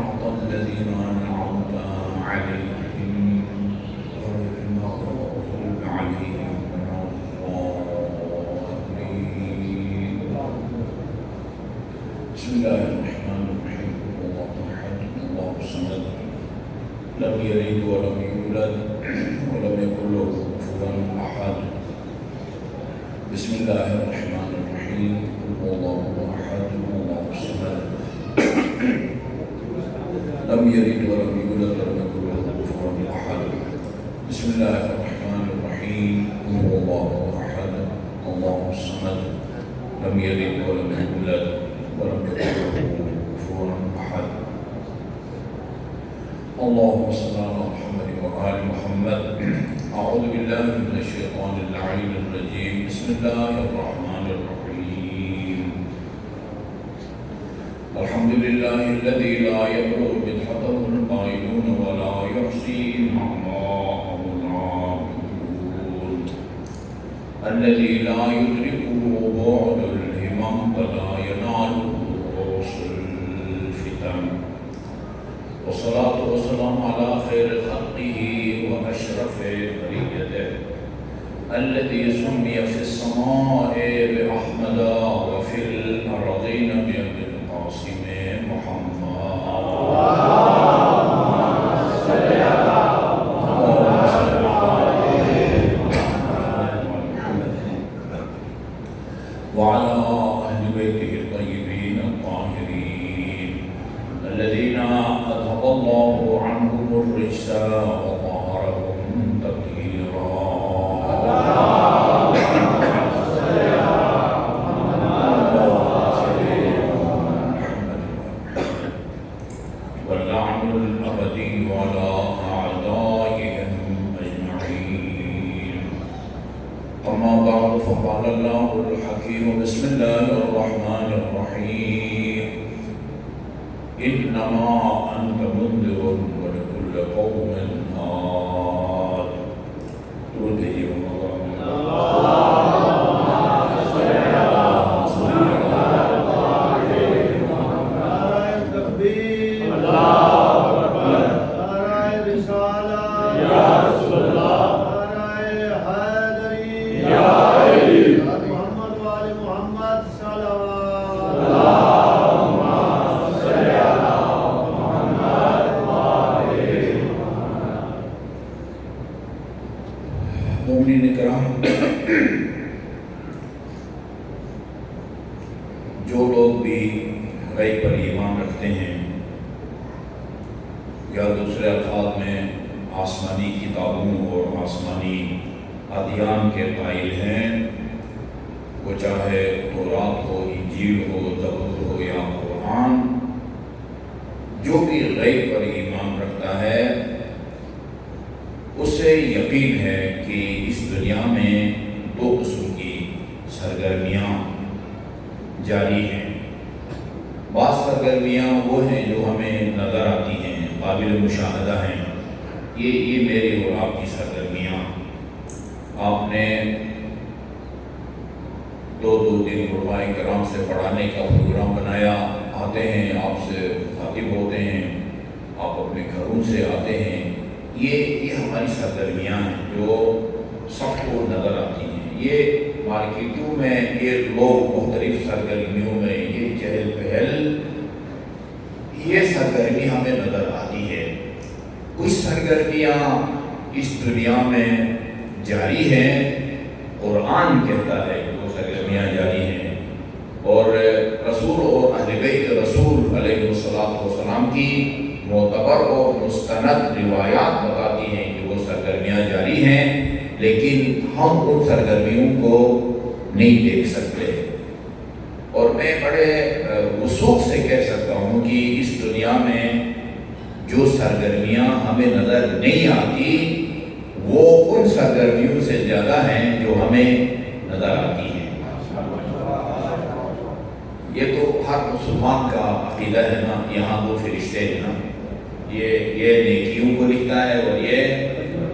صراط الذين أنعمت عليهم غير المغضوب عليهم ولا الضالين. بسم الله الرحمن الرحيم. الله أحد الله الصمد لم يلد ولم يولد ولم يكن له كفوا أحد. بسم الله الرحمن الرحيم. الله أحد الله الصمد لم يلد ولم يولد ولم يكن له كفوا أحد. بسم الله الرحمن الرحيم. الله أحد الله الصمد لم يلد ولم يولد ولم يكن له كفوا أحد. اللهم صل على محمد وآل محمد. أعوذ بالله من الشيطان اللعين الرجيم. بسم الله الرحمن الرحيم. الحمد لله الذي لا يبلغ مدحته القائلون ولا يحصي نعماءه العابدون، الذي لا يدركه بعد الهمم ولا يناله رؤوس الفتن، والصلاة والسلام على خير خلقه وأشرف بريته الذي سمي في السماء بأحمد وفي الأرضين بأبي القاسم محمد. وعلى أهل بيته الطيبين الطاهرين الذين أذهب الله عنهم الرجس وطهرهم تطهيرا. واللعن الأبدي على أعدائهم أجمعين. أما بعد فقال الله الحكيم. بسم الله الرحمن الرحيم. إنما أنت منذر ولكل قوم هاد. مومنین کرام، جو لوگ بھی غیب پر ایمان رکھتے ہیں یا دوسرے الفاظ میں آسمانی کتابوں اور آسمانی ادیان کے قائل ہیں، وہ چاہے تورات ہو، انجیل ہو، زبور ہو یا قرآن، جو بھی غیب پر ایمان رکھتا ہے اسے یقین ہے کہ اس دنیا میں دو قسم کی سرگرمیاں جاری ہیں۔ بعض سرگرمیاں وہ ہیں جو ہمیں نظر آتی ہیں، قابل مشاہدہ ہیں، یہ میری اور آپ کی سرگرمیاں۔ آپ نے دو دن علماء کرام سے پڑھانے کا پروگرام بنایا، آتے ہیں، آپ سے خاطب ہوتے ہیں، آپ اپنے گھروں سے آتے ہیں، یہ ہماری سرگرمیاں ہیں جو سب کو نظر آتی ہیں۔ یہ مارکیٹوں میں یہ لوگ مختلف سرگرمیوں میں یہ چہل پہل، یہ سرگرمی ہمیں نظر آتی ہے۔ کچھ سرگرمیاں اس دنیا میں جاری ہیں، قرآن کہتا ہے کہ وہ سرگرمیاں جاری ہیں، اور رسول اور اہل بیت رسول علیہ السلام کی معتبر اور مستند روایات بتاتی ہیں کہ وہ سرگرمیاں جاری ہیں، لیکن ہم ان سرگرمیوں کو نہیں دیکھ سکتے۔ اور میں بڑے وثوق سے کہہ سکتا ہوں کہ اس دنیا میں جو سرگرمیاں ہمیں نظر نہیں آتی وہ ان سرگرمیوں سے زیادہ ہیں جو ہمیں نظر آتی ہیں۔ یہ تو ہر مسلمان کا عقیدہ ہے نا، یہاں دو فرشتے ہیں نا، یہ نیکیوں کو لکھتا ہے اور یہ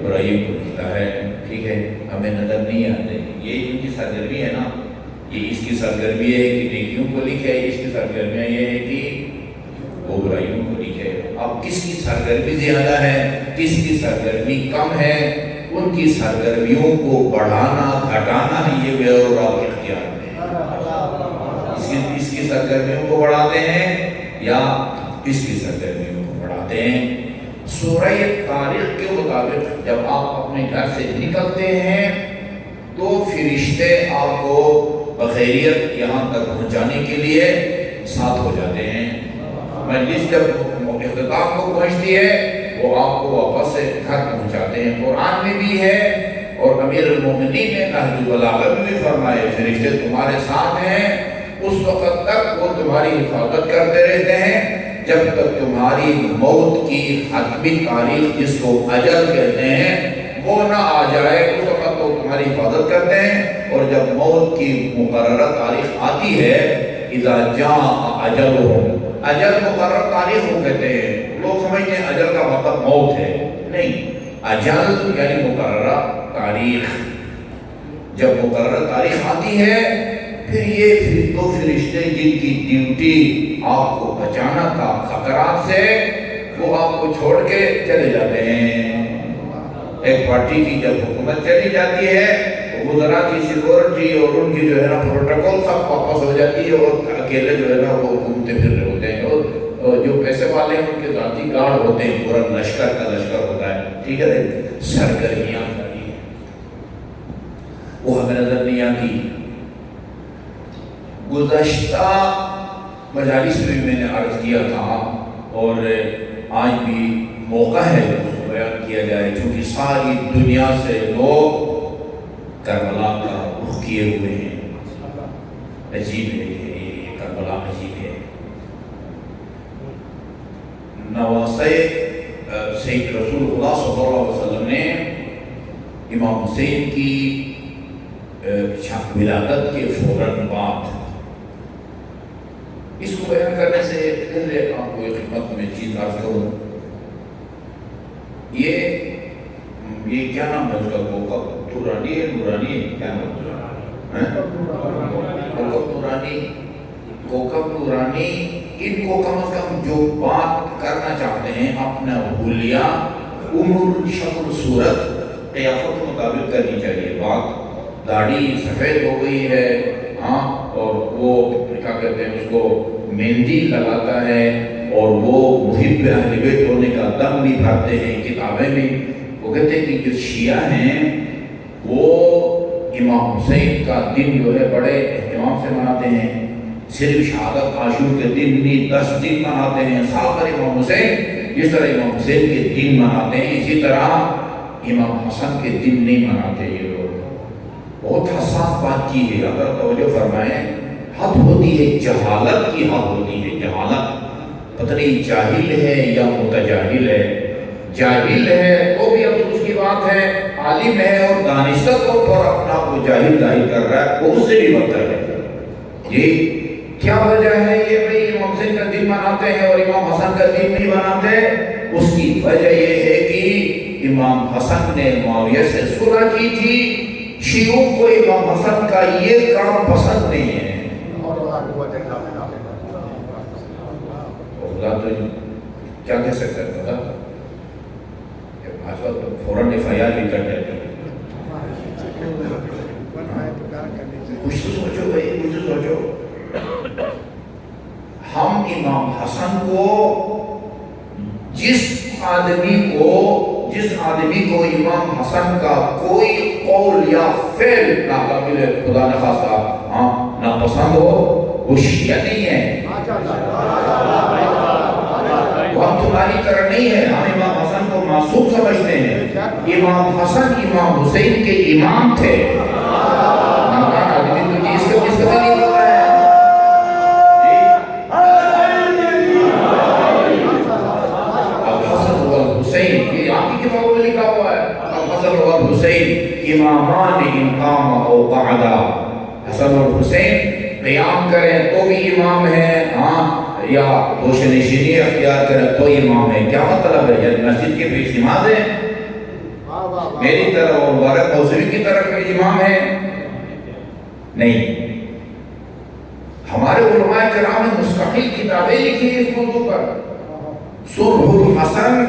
برائیوں کو لکھتا ہے، ٹھیک ہے، ہمیں نظر نہیں آتے۔ یہ ان کی سرگرمی ہے نا، یہ اس کی سرگرمی ہے کہ نیکیوں کو لکھے، اس کی سرگرمیاں یہ ہے کہ وہ برائیوں کو لکھے۔ اب کس کی سرگرمی زیادہ ہے، کس کی سرگرمی کم ہے، ان کی سرگرمیوں کو بڑھانا گھٹانا یہ بے اور آپ کے اختیار میں ہے۔ اس کی سرگرمیوں کو بڑھاتے ہیں یا اس کی سرگرمیوں کو بڑھاتے ہیں۔ سورہ طارق کے مطابق جب آپ اپنے گھر سے نکلتے ہیں تو فرشتے آپ کو بخیریت یہاں تک پہنچانے کے لیے ساتھ ہو جاتے ہیں۔ مجلس جب اختتام کو پہنچتی ہے وہ آپ کو واپس سے گھر پہنچاتے ہیں۔ قرآن میں بھی ہے اور امیر المومنین نے نہج البلاغہ میں بھی فرمائے فرشتے تمہارے ساتھ ہیں اس وقت تک وہ تمہاری حفاظت کرتے رہتے ہیں جب تک تمہاری موت کی حتمی تاریخ جس کو اجل کہتے ہیں وہ نہ آ جائے، اس وقت وہ تمہاری حفاظت کرتے ہیں۔ اور جب موت کی مقررہ تاریخ آتی ہے اذا جاء اجلهم، اجل مقرر تاریخ کو کہتے ہیں۔ لوگ سمجھتے ہیں اجل کا مطلب موت ہے، نہیں، اجل یعنی مقررہ تاریخ۔ جب مقررہ تاریخ آتی ہے پھر یہ دو فرشتے جن کی ڈیوٹی آپ کو بچانا تھا خطرات سے وہ آپ کو چھوڑ کے چلے جاتے ہیں۔ ایک پارٹی کی جب حکومت چلی جاتی ہے وزراء کی سیکورٹی اور ان کی جو ہے نا پروٹوکول سب واپس ہو جاتی ہے اور اکیلے جو ہے نا وہ گھومتے پھر رہے ہوتے ہیں، اور جو پیسے والے ہیں ان کے ذاتی گارڈ ہوتے ہیں، پورا لشکر کا لشکر ہوتا ہے، ٹھیک ہے۔ سرگرمیاں وہ ہمیں نظر نہیں آتی۔ گزشتہ مجالس میں میں نے عرض کیا تھا اور آج بھی موقع ہے اس کو بیان کیا جائے، چونکہ ساری دنیا سے لوگ کربلا کا رخ کیے ہوئے ہیں۔ عجیب ہے یہ کربلا، عجیب ہے۔ نواسے سید رسول اللہ صلی اللہ علیہ وسلم نے امام حسین کی ولادت کے فوراً بعد، اس کو بیان کرنے سے پہلے آپ کو ایک خدمت میں چیز عرض کروں، یہ کیا نام ہے اس کا، کوکب نورانی ہے، نورانی ہے کیا نام ہے، کوکب نورانی، ان کو کم از کم جو بات کرنا چاہتے ہیں اپنا حلیہ عمر شکل صورت قیافت کے مطابق کرنی چاہیے۔ بات داڑھی سفید ہو گئی ہے، ہاں، اور وہ کیا کہتے ہیں اس کو مہندی لگاتا ہے اور وہ محب اہل بیت ہونے کا دم بھی بھرتے ہیں کتابیں میں۔ وہ کہتے ہیں کہ جو شیعہ ہیں وہ امام حسین کا دن جو ہے بڑے اہتمام سے مناتے ہیں، صرف شہادت عاشور کے دن نہیں 10 دن مناتے ہیں، سال بھر امام حسین جس طرح امام حسین کے دن مناتے ہیں اسی طرح امام حسن کے دن نہیں مناتے یہ لوگ۔ بہت حساس بات کی ہے، اگر توجہ فرمائیں، حد ہوتی ہے جہالت کی، حد ہوتی ہے جہالت، پتہ نہیں جاہل ہے یا متجاہل ہے۔ جاہل ہے تو بھی افسوس کی بات ہے، عالم ہے اور دانشتہ طور پر اپنا کو جاہل ظاہر کر رہا ہے وہ اس سے بھی بدتر ہے۔ یہ کیا وجہ ہے یہ بھائی امام حسین کا دن مناتے ہیں اور امام حسن کا دن نہیں مناتے؟ اس کی وجہ یہ ہے کہ امام حسن نے معاویہ سے صلح کی تھی، شیعوں کو امام حسن کا یہ کام پسند نہیں ہے۔ خدا تو کیا کہہ سکتا ہے خدا، فوراً FIR بھی کر دیتے ہیں۔ کچھ تو سوچو بھائی، کچھ تو سوچو۔ ہم امام حسن کو جس آدمی کو امام حسن کا کوئی قول یا فعل ناقابل خدا نخواستہ ناپسند ہو وہ شیعہ نہیں ہے، وہ ہم تمہاری طرح نہیں ہے، ہم امام حسن کو معصوم سمجھتے ہیں۔ امام حسن امام حسین کے امام تھے۔ ناکان آدمی تو جس کا نہیں پتا ہے۔ اب حسن و حسین یہ آپ ہی کے مقابل لکھا ہوا ہے، اب حسن و حسین امامان ان قام او قعدا، حسن اور حسین قیام کریں تو بھی امام ہیں، ہاں، یا گوش نشینی اختیار کریں تو امام ہے۔ کیا مطلب ہے؟ یعنی مسجد کے پیش نماز ہے میری طرح اور مبارک موسوی کی طرف امام ہے؟ نہیں۔ ہمارے علماء کرام نے مستقل کتابیں لکھی اس موضوع پر، صلح الحسن،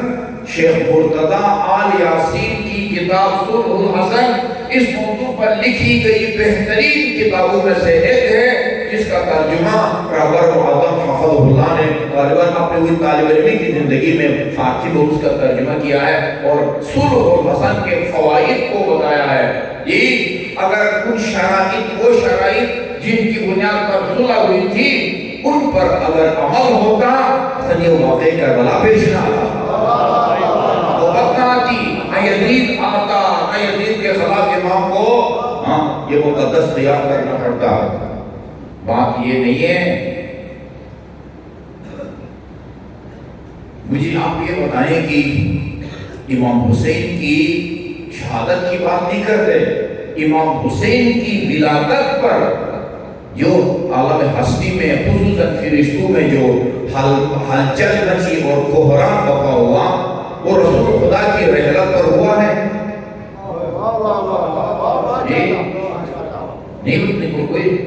شیخ مرتضی آل یاسین کی کتاب صلح الحسن اس موضوع پر لکھی گئی بہترین کتابوں میں سے ایک ہے، جس کا ترجمہ رہبر معظم حفظ اللہ نے غالباً اپنے ہوئی طالب علمی کی زندگی میں فارسی میں اس کا ترجمہ کیا ہے اور صلح الحسن کے فوائد کو بتایا ہے۔ یہ اگر کچھ شرائط، وہ شرائط جن کی بنیاد پر صلح ہوئی تھی، ان پر اگر عمل ہوتا تو یہ واقعی کربلا پیش نہ آتا، وہ وقت نہ آتی، نہ یزید آتا، نہ یزید کے خلاف امام کو یہ مقدس تیار کرنا پڑتا۔ بات یہ نہیں ہے۔ مجھے آپ یہ بتائیں کہ امام حسین کی شہادت کی بات نہیں کرتے، امام حسین کی ولادت پر جو عالم ہستی میں خصوصاً فرشتوں میں جو ہلچل مچی اور کوہرام بپا ہوا، وہ رسول خدا کی رحلت پر ہوا ہے۔ نہیں کوئی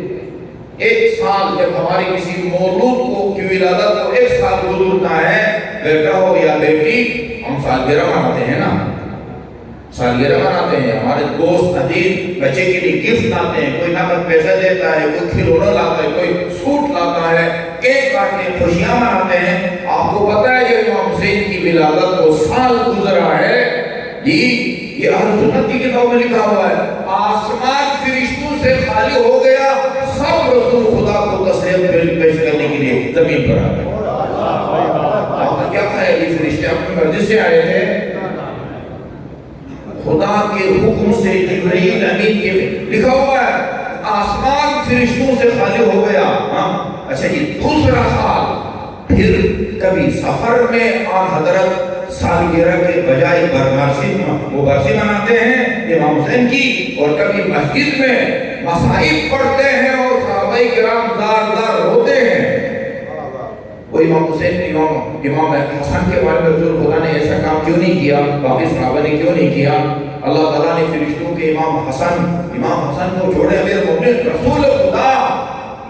ایک سال جب ہماری کسی مولود کو کی ولادت کو ایک سال گزرتا ہے، بیٹا ہو یا بیٹی، ہم سالگرہ مناتے ہیں نا، سالگرہ مناتے ہیں، ہمارے دوست عزیز بچے کے لیے گفٹ لاتے ہیں، کوئی نقد پیسہ دیتا ہے، کوئی کھلونا لاتا ہے، کوئی سوٹ لاتا ہے، کیک کاٹتے ہیں، خوشیاں مناتے ہیں۔ آپ کو پتہ ہے کہ امام حسین کی ولادت کو سال گزرا ہے، یہ اہل سنت کی کتاب میں لکھا ہوا ہے، آسمان فرشتوں سے خالی ہو گیا، سب رسول خدا کو تسلیم پیش کرنے کے لیے زمین پر آ گئے۔ آپ کا کیا خیال، یہ فرشتے اپنی مرضی سے آئے تھے؟ خدا کے حکم سے جبرائیل امین کے لکھا ہوا ہے، آسمان فرشتوں سے خالی ہو گیا۔ اچھا یہ دوسرا سال، پھر کبھی سفر میں آن حضرت سالگرہ کے بجائے وہ برسی مناتے ہیں امام حسین کی، اور کبھی مسجد میں مصائب پڑھتے ہیں اور صحابہ کرام زار زار روتے ہیں۔ وہ امام حسین امام حسن کے بارے میں رسول خدا نے ایسا کام کیوں نہیں کیا، باقی صحابہ نے کیوں نہیں کیا؟ اللہ تعالیٰ نے فرشتوں کے امام حسن کو چھوڑے، امیر مومنین رسول خدا،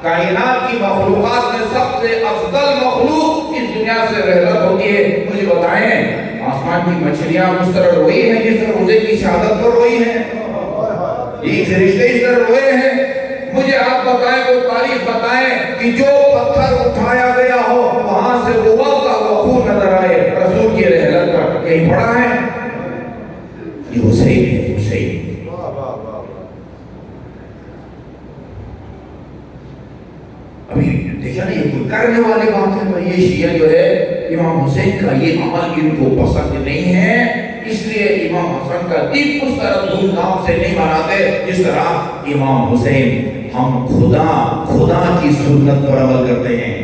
کائنات کی مخلوقات میں سب سے افضل مخلوق اس دنیا سے رحلت ہوتی ہے۔ مجھے بتائیں آسمان کی مچھلیاں اس طرح روئی ہیں جس طرح حسین کی شہادت پر روئی ہیں؟ یہ فرشتے اس طرح روئے ہیں؟ مجھے آپ بتائیں، وہ تاریخ بتائیں کہ جو پتھر اٹھایا گیا ہو وہاں سے ابلتا ہوا خون نظر آئے رسول کی رحلت پر، کہیں پڑھا ہے؟ یہ حسین ہے، حسین۔ ابھی دیکھا نا، یہ کوئی کرنے والے بات ہے، یہ شیعہ جو ہے امام حسین کا یہ عمل ان کو پسند نہیں ہے، اس لیے امام حسن کا دن اس طرح دھوم دھام سے نہیں مناتے جس طرح امام حسین۔ ہم خدا کی سنت پر عمل کرتے ہیں،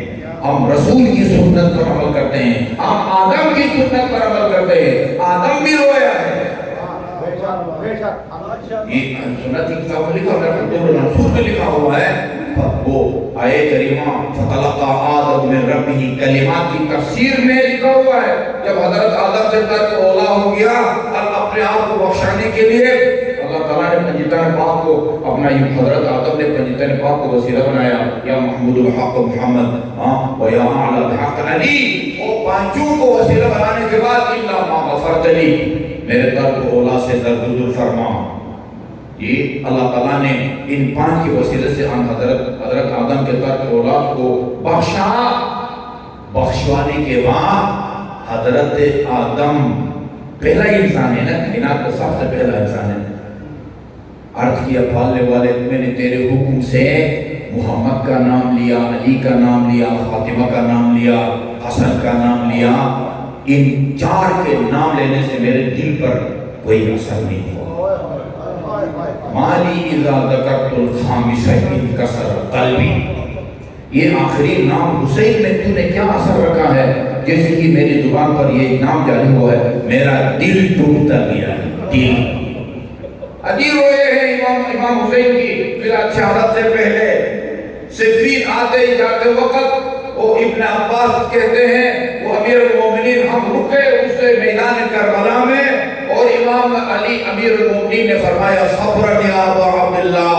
ہم رسول کی سنت پر عمل کرتے ہیں، ہم آدم کی سنت پر عمل کرتے ہیں۔ آدم بھی رویا ہے، یہ سنت کی کتاب میں لکھا ہوا ہے، دور منصور میں لکھا ہوا ہے، وہ آیے کریمہ فَتَلَقَّى آدَمُ مِن رَبِّهِ کلمات کی تفسیر میں لکھا ہوا ہے، جب حضرت آدم سے ترک اولا ہو گیا اور اپنے آپ کو بخشانے کے لیے اللہ تعالیٰ نے پنجتن پاک کو اپنا، حضرت آدم نے پنجتن پاک کو وسیلہ بنایا، یا محمود الحق محمد و یا اعلی الحق علی، وہ پانچوں کو وسیلہ بنانے کے بعد اِلَّا مَا غَفَرْتَ لِي، میرے ترک اولا سے درگزر فرما۔ یہ اللہ تعالیٰ نے ان پانچ کے وسیلے سے ہم حضرت آدم کے ترک اولاد کو بخشا۔ بخشوانے کے بعد حضرت آدم پہلا انسان ہے نا، کائنات کا سب سے پہلا انسان ہے، عرض کیا پالنے والے میں نے تیرے حکم سے محمد کا نام لیا، علی کا نام لیا، فاطمہ کا نام لیا، حسن کا نام لیا، ان چار کے نام لینے سے میرے دل پر کوئی اثر نہیں ہوا۔ مالی اذا ذکرت الخامس انکسر قلبی، یہ آخری نام حسین میں تو نے کیا اثر رکھا ہے؟ جیسے کہ میری زبان پر یہ نام جاری ہوا ہے، میرا دل ٹوٹتا گیا، دل۔ علی روئے ہیں امام حسین کی ولادت شہادت سے پہلے، صفین آتے جاتے وقت وہ ابن عباس کہتے ہیں، وہ امیر المومنین ہم رکے اس سے میدان کربلا میں، اور امام علی امیر المومنین نے فرمایا صبرن یا ابا عبداللہ،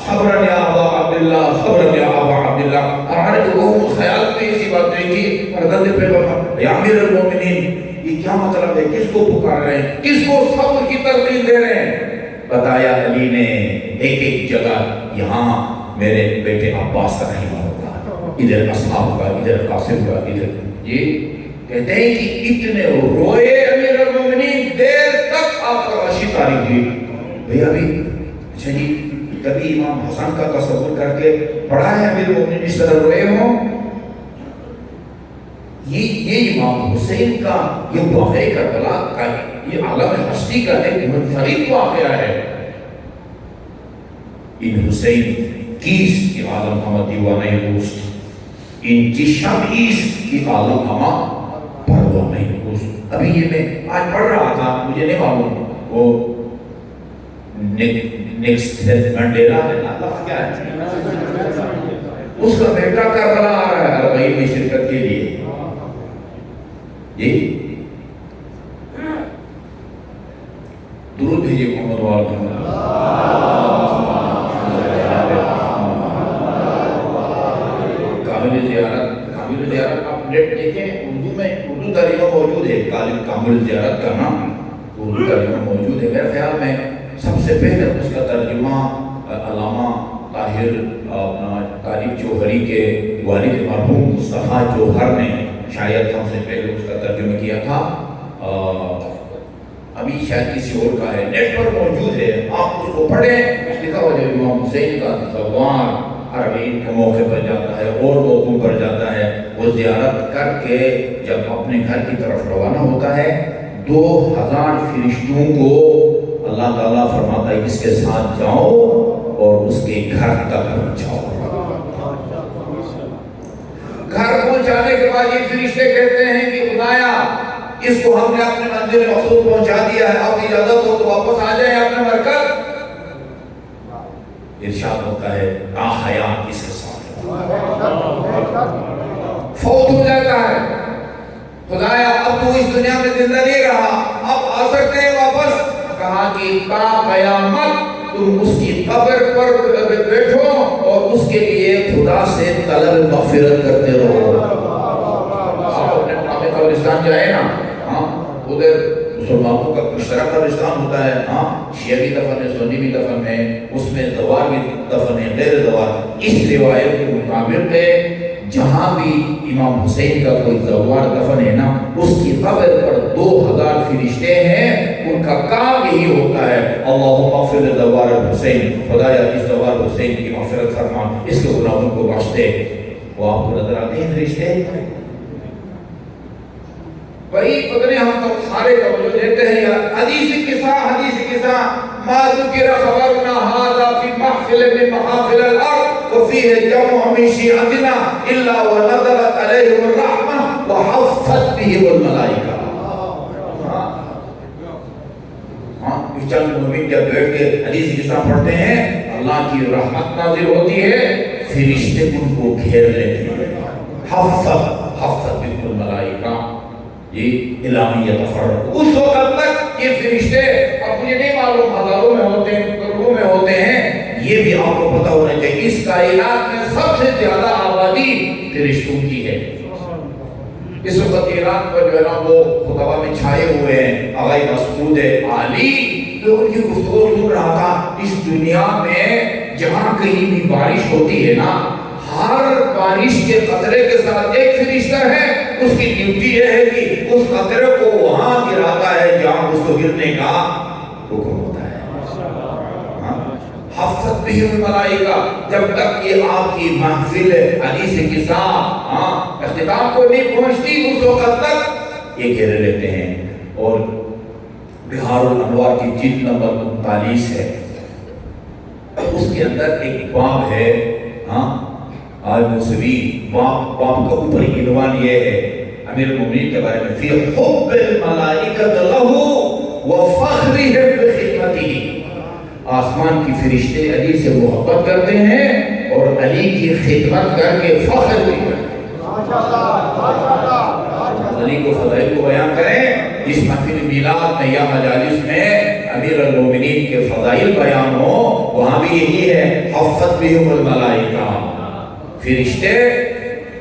صبرن یا ابا عبداللہ، صبرن یا ابا عبداللہ۔ ہمارے لوگوں کو خیال میں اسی بات نہیں کی حضرت پیغمبر یا امیر المومنین یہ کیا مطلب ہے، کس کو پکار رہے ہیں، کس کو صبر کی تلقین دے رہے ہیں؟ بتایا علی نے ایک ایک جگہ، یہاں میرے بیٹے عباس کا رحمہ ہوگا، ادھر اصحاب کا، ادھر قاسم کا، ادھر یہ کہتے ہیں کہ اتنے روئے امیر المومنین، دیر تک آپ کا غشی تاریخ ہوئی بھئی ابھی اچھا جی کبھی امام حسن کا تصور کر کے پڑھا ہے امیر المومنین اس طرح روئے ہوں؟ یہ امام حسین کا یہ واقعہ کربلا کا یہ عالم ہستی کا ایک منفرد واقعہ ہے۔ ان حسین کیس کی عالم ہمہ دیوانہ دوست، ان کی شب ایس کی عالم ہمہ پروانہ دوست۔ ابھی یہ میں آج پڑھ رہا تھا، مجھے نہیں معلوم وہ نیکسٹ منڈیلا ہے اللہ کیا ہے، اس کا بیٹا کربلا آ رہا ہے اربعین میں شرکت کے لیے۔ جی درود بھیجیے محمد وال محمد۔ کامل زیارت آپ نیٹ دیکھیں، اردو میں اردو ترجمہ موجود ہے، کامل زیارت کا نام اردو ترجمہ موجود ہے۔ میرے خیال میں سب سے پہلے اس کا ترجمہ علامہ طاہر طالب جوہری کے والد مرحوم مصطفیٰ جوہر نے شاید ہم سے پہلے اس کا ترجمہ کیا تھا، ابھی شاید کسی اور کا ہے، نیٹ پر موجود ہے، آپ اس کو پڑھیں۔ لکھا ہوا جو امام حسین کا زوار اربعین کے موقع پر جاتا ہے اور موقعوں پر جاتا ہے، وہ زیارت کر کے جب اپنے گھر کی طرف روانہ ہوتا ہے 2000 فرشتوں کو اللہ تعالیٰ فرماتا ہے اس کے ساتھ جاؤ اور اس کے گھر تک پہنچاؤ۔ گھر پہنچانے کے بعد یہ فرشتے کہتے ہیں کہ خدایا اس کو ہم نے اپنے منزل مقصود پہنچا دیا ہے، اب اجازت ہو تو واپس آ جائیں اپنے مرکز۔ ارشاد ہوتا ہے تا حیات اس کے ساتھ فوت ہو جاتا ہے، خدایا اب تو اس دنیا میں زندہ نہیں رہا، اب آ سکتے ہیں واپس؟ کہا کہ تا قیامت تم اس کی قبر پر بیٹھو اور اس کے لیے خدا سے طلب مغفرت کرتے رہو۔ آپ اپنے قبرستان جائیں نا، ہاں ادھر مسلمانوں کا مشترک قبرستان ہوتا ہے، ہاں شیعہ بھی دفن ہے، سنی بھی دفن ہے، اس میں زوار بھی دفن ہے، غیر زوار۔ اس روایت کے مطابق جہاں بھی امام حسین کا کوئی زوار دفن ہے نا، اس کی قبر پر 2000 فرشتے ہیں، ان کا کام یہی ہوتا ہے اللہم اغفر زوار الحسین، خدایا اس زوار حسین کی مغفرت فرما، اس کے گناہوں کو بخش دے۔ وہ آپ کو نظر آتے ہیں فرشتے؟ وہی پتنے ہم تو سارے توجہ دیتے ہیں یار، حدیث قصہ ما ذکر خبرنا هذا في محفل من محافل الارض وفيه جمع من شيعتنا الا ونزلت عليهم الرحمه وحفت بهم الملائكه۔ چند مومن جب بیٹھ کے حدیث قصہ پڑھتے ہیں اللہ کی رحمت نازل ہوتی ہے، فرشتے ان کو گھیر لیتے ہیں۔ حفت بهم الملائکہ، یہ الہی تفرق۔ اس وقت تک یہ فرشتے، اب مجھے نہیں معلوم ہزاروں میں ہوتے ہیں کروڑوں میں ہوتے ہیں، یہ بھی آپ کو پتہ ہونا چاہیے اس کائنات میں سب سے زیادہ آبادی فرشتوں کی ہے۔ اس وقت ایران پر جو ہے نا وہ خطبہ میں چھائے ہوئے ہیں آغائی مسعود عالی، جو ان کی گفتگو سن رہا تھا، اس دنیا میں جہاں کہیں بھی بارش ہوتی ہے نا، ہر بارش کے قطرے کے ساتھ ایک فرشتہ ہے، اس کی ڈیوٹی یہ ہے کہ اس قطرے کو وہاں گراتا ہے جہاں اس کو گرنے کا حکم ہوتا ہے۔ حفظت بھی الملائکہ، جب تک یہ آپ کی محفل حدیث قصہ اختتام کو نہیں پہنچتی اس وقت تک یہ گھیرے لیتے ہیں۔ اور بہار الانوار کی جلد نمبر 39 ہے، اس کے اندر ایک باب ہے، آج موسوی باب کا اوپر عنوان یہ ہے امیر المومنین کے بارے میں، فی حب الملائکۃ لہ وفخرہم بخدمتہ۔ آسمان کی فرشتے علی سے محبت کرتے ہیں اور علی کی خدمت کر کے فخر بھی کرتے ہیں۔ علی کو فضائل کو بیان کریں، اس محفل میلاد میں یا مجالس میں امیر المومنین کے فضائل بیان ہو، وہاں بھی یہی ہے حفت بہم الملائکہ، فرشتے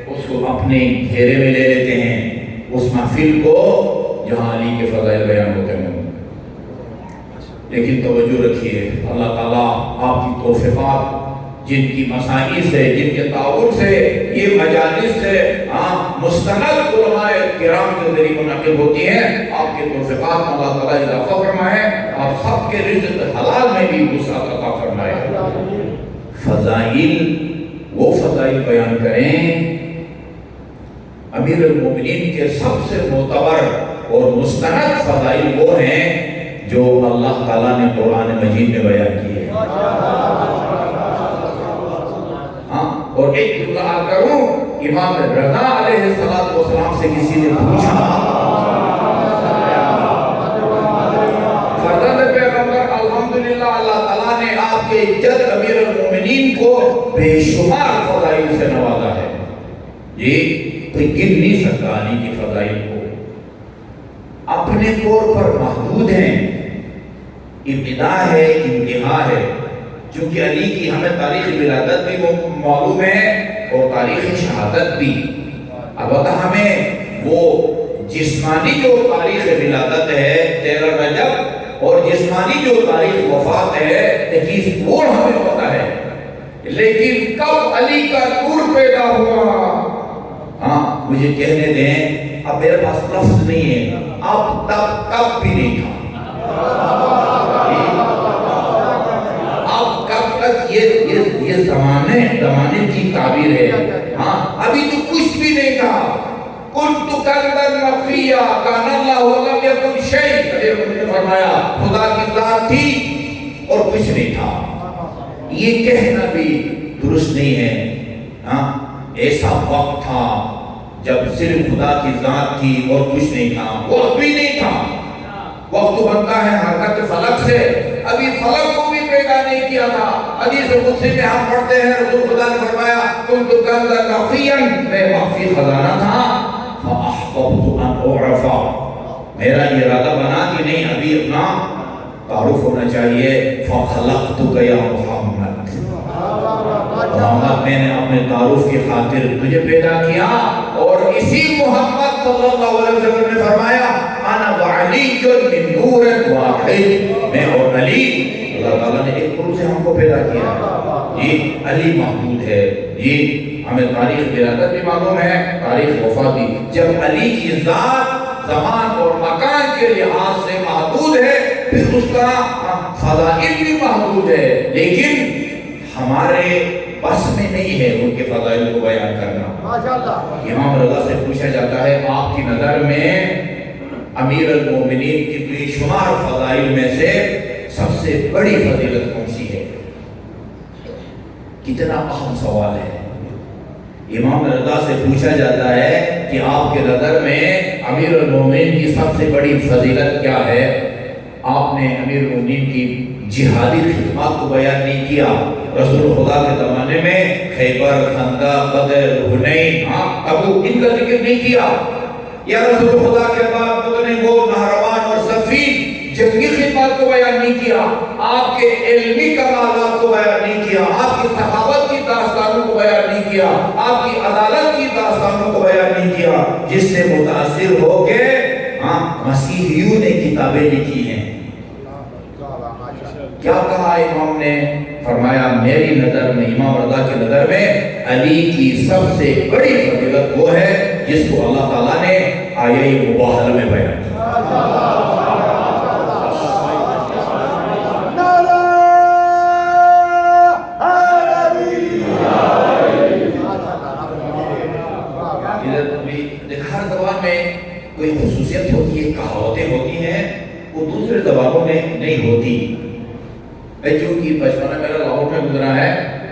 اس کو اپنے گھیرے میں لے لیتے ہیں، اس محفل کو جہاں علی کے فضائل بیان ہوتے ہیں۔ لیکن توجہ رکھیے، اللہ تعالیٰ آپ کی توفیقات، جن کی مساعی سے، جن کے تعاون سے یہ مجالس سے مستند علماء کرام کے ذریعے منعقد ہوتی ہیں، آپ کے توفیقات میں اللہ تعالیٰ اضافہ فرمائے، آپ سب کے رزق حلال میں بھی وسعت عطا فرمائے۔ فضائل، وہ فضائل بیان کریں، امیر المومنین کے سب سے معتبر اور مستند فضائل وہ ہیں جو اللہ تعالیٰ نے قرآن مجید میں بیان کیے ہیں۔ اور ایک جملہ کروں، امام رضا علیہ السلام سے کسی نے پوچھا، فرزند پیغمبر الحمدللہ اللہ تعالیٰ نے آپ کے جد امیر المومنین کو بے شمار فضائل سے نوازا ہے، یہ کوئی گن نہیں سکتا علی کی فضائل کو، اپنے طور پر محدود ہیں، ابتدا ہے، انتہا ہے۔ چونکہ علی کی ہمیں تاریخ ولادت بھی معلوم ہے اور تاریخ شہادت بھی، البتہ ہمیں وہ جسمانی جو تاریخ ولادت ہے 13 رجب اور جسمانی جو تاریخ وفات ہے 21 پور ہمیں پتہ ہے، لیکن کب علی کا نور پیدا ہوا، مجھے کہنے دیں، اب میرے پاس لفظ نہیں ہے، اب تب کب بھی نہیں تھا، اب کب تک یہ زمانے کی تعبیر ہے، ابھی تو کچھ بھی نہیں تھا، کنت کنزا مخفیا کان اللہ ولم یکن شیء، نے فرمایا خدا کی ذات تھی اور کچھ نہیں تھا، یہ کہنا بھی درست نہیں ہے۔ ایسا وقت تھا جب صرف خدا کی ذات تھی اور کچھ نہیں تھا، وقت بھی نہیں تھا، وقت بنتا ہے حرکت فلک سے، ابھی فلک کو بھی پیدا نہیں کیا تھا۔ حدیث قدسی میں ہم پڑھتے ہیں رسول خدا نے فرمایا کنت کنزا مخفیا، میں مخفی خزانہ تھا، فاحببت ان اعرف، میرا یہ ارادہ بنا کہ نہیں ابھی اپنا تعارف ہونا چاہیے، فخلقتک یا محمد، محمد میں نے اپنے تعارف کی خاطر تجھے پیدا کیا، اور اسی محمد صلی اللہ علیہ وسلم نے فرمایا انا وعلی من نور واحد، میں اور علی، اللہ تعالیٰ نے ایک نور سے ہم کو پیدا کیا ہے، یہ علی محمود ہے، یہ ہمیں تاریخ ولادت بھی معلوم ہے، تاریخ وفات بھی، جب علی کی ذات زمان اور مکان کے لحاظ سے محدود ہے، پھر اس کا فضائل بھی محدود ہے، لیکن ہمارے بس میں نہیں ہے ان کے فضائل کو بیان کرنا۔ امام رضا سے پوچھا جاتا ہے آپ کی نظر میں امیر المومنین کی بے شمار فضائل میں سے سب سے بڑی فضیلت کون سی ہے؟ کتنا اہم سوال ہے۔ امام رضا سے پوچھا جاتا ہے کہ آپ کے نظر میں امیر المومنین کی سب سے بڑی فضیلت کیا ہے؟ آپ نے امیر المومنین کی جہادی خدمات کو بیان نہیں کیا، رسول خدا کے زمانے میں خیبر، خندق، بدر، حنین، تبوک، ان کا ذکر نہیں کیا، یا رسول خدا کے بعد بدر، نہروان اور صفین جنگی خدمات کو بیان نہیں کیا، آپ کے علمی کمالات کو بیان نہیں کیا، آپ کی صحابت کی داستانوں کو بیان نہیں کیا، آپ کی عدالت کی داستانوں کو بیان نہیں کیا، جس سے متاثر ہو کے مسیحیوں نے کتابیں لکھی ہیں۔ کیا کہا امام نے؟ فرمایا میری نظر میں، امام رضا کی نظر میں علی کی سب سے بڑی فضیلت وہ ہے جس کو اللہ تعالیٰ نے آیہ مباہلہ میں بیان کیا۔ ہر زبان میں کوئی خصوصیت ہوتی ہے، کہاوتیں ہوتی ہیں، وہ دوسرے زبانوں میں نہیں ہوتی۔ چونکہ بچپنا میرا لاہور میں گزرا ہے،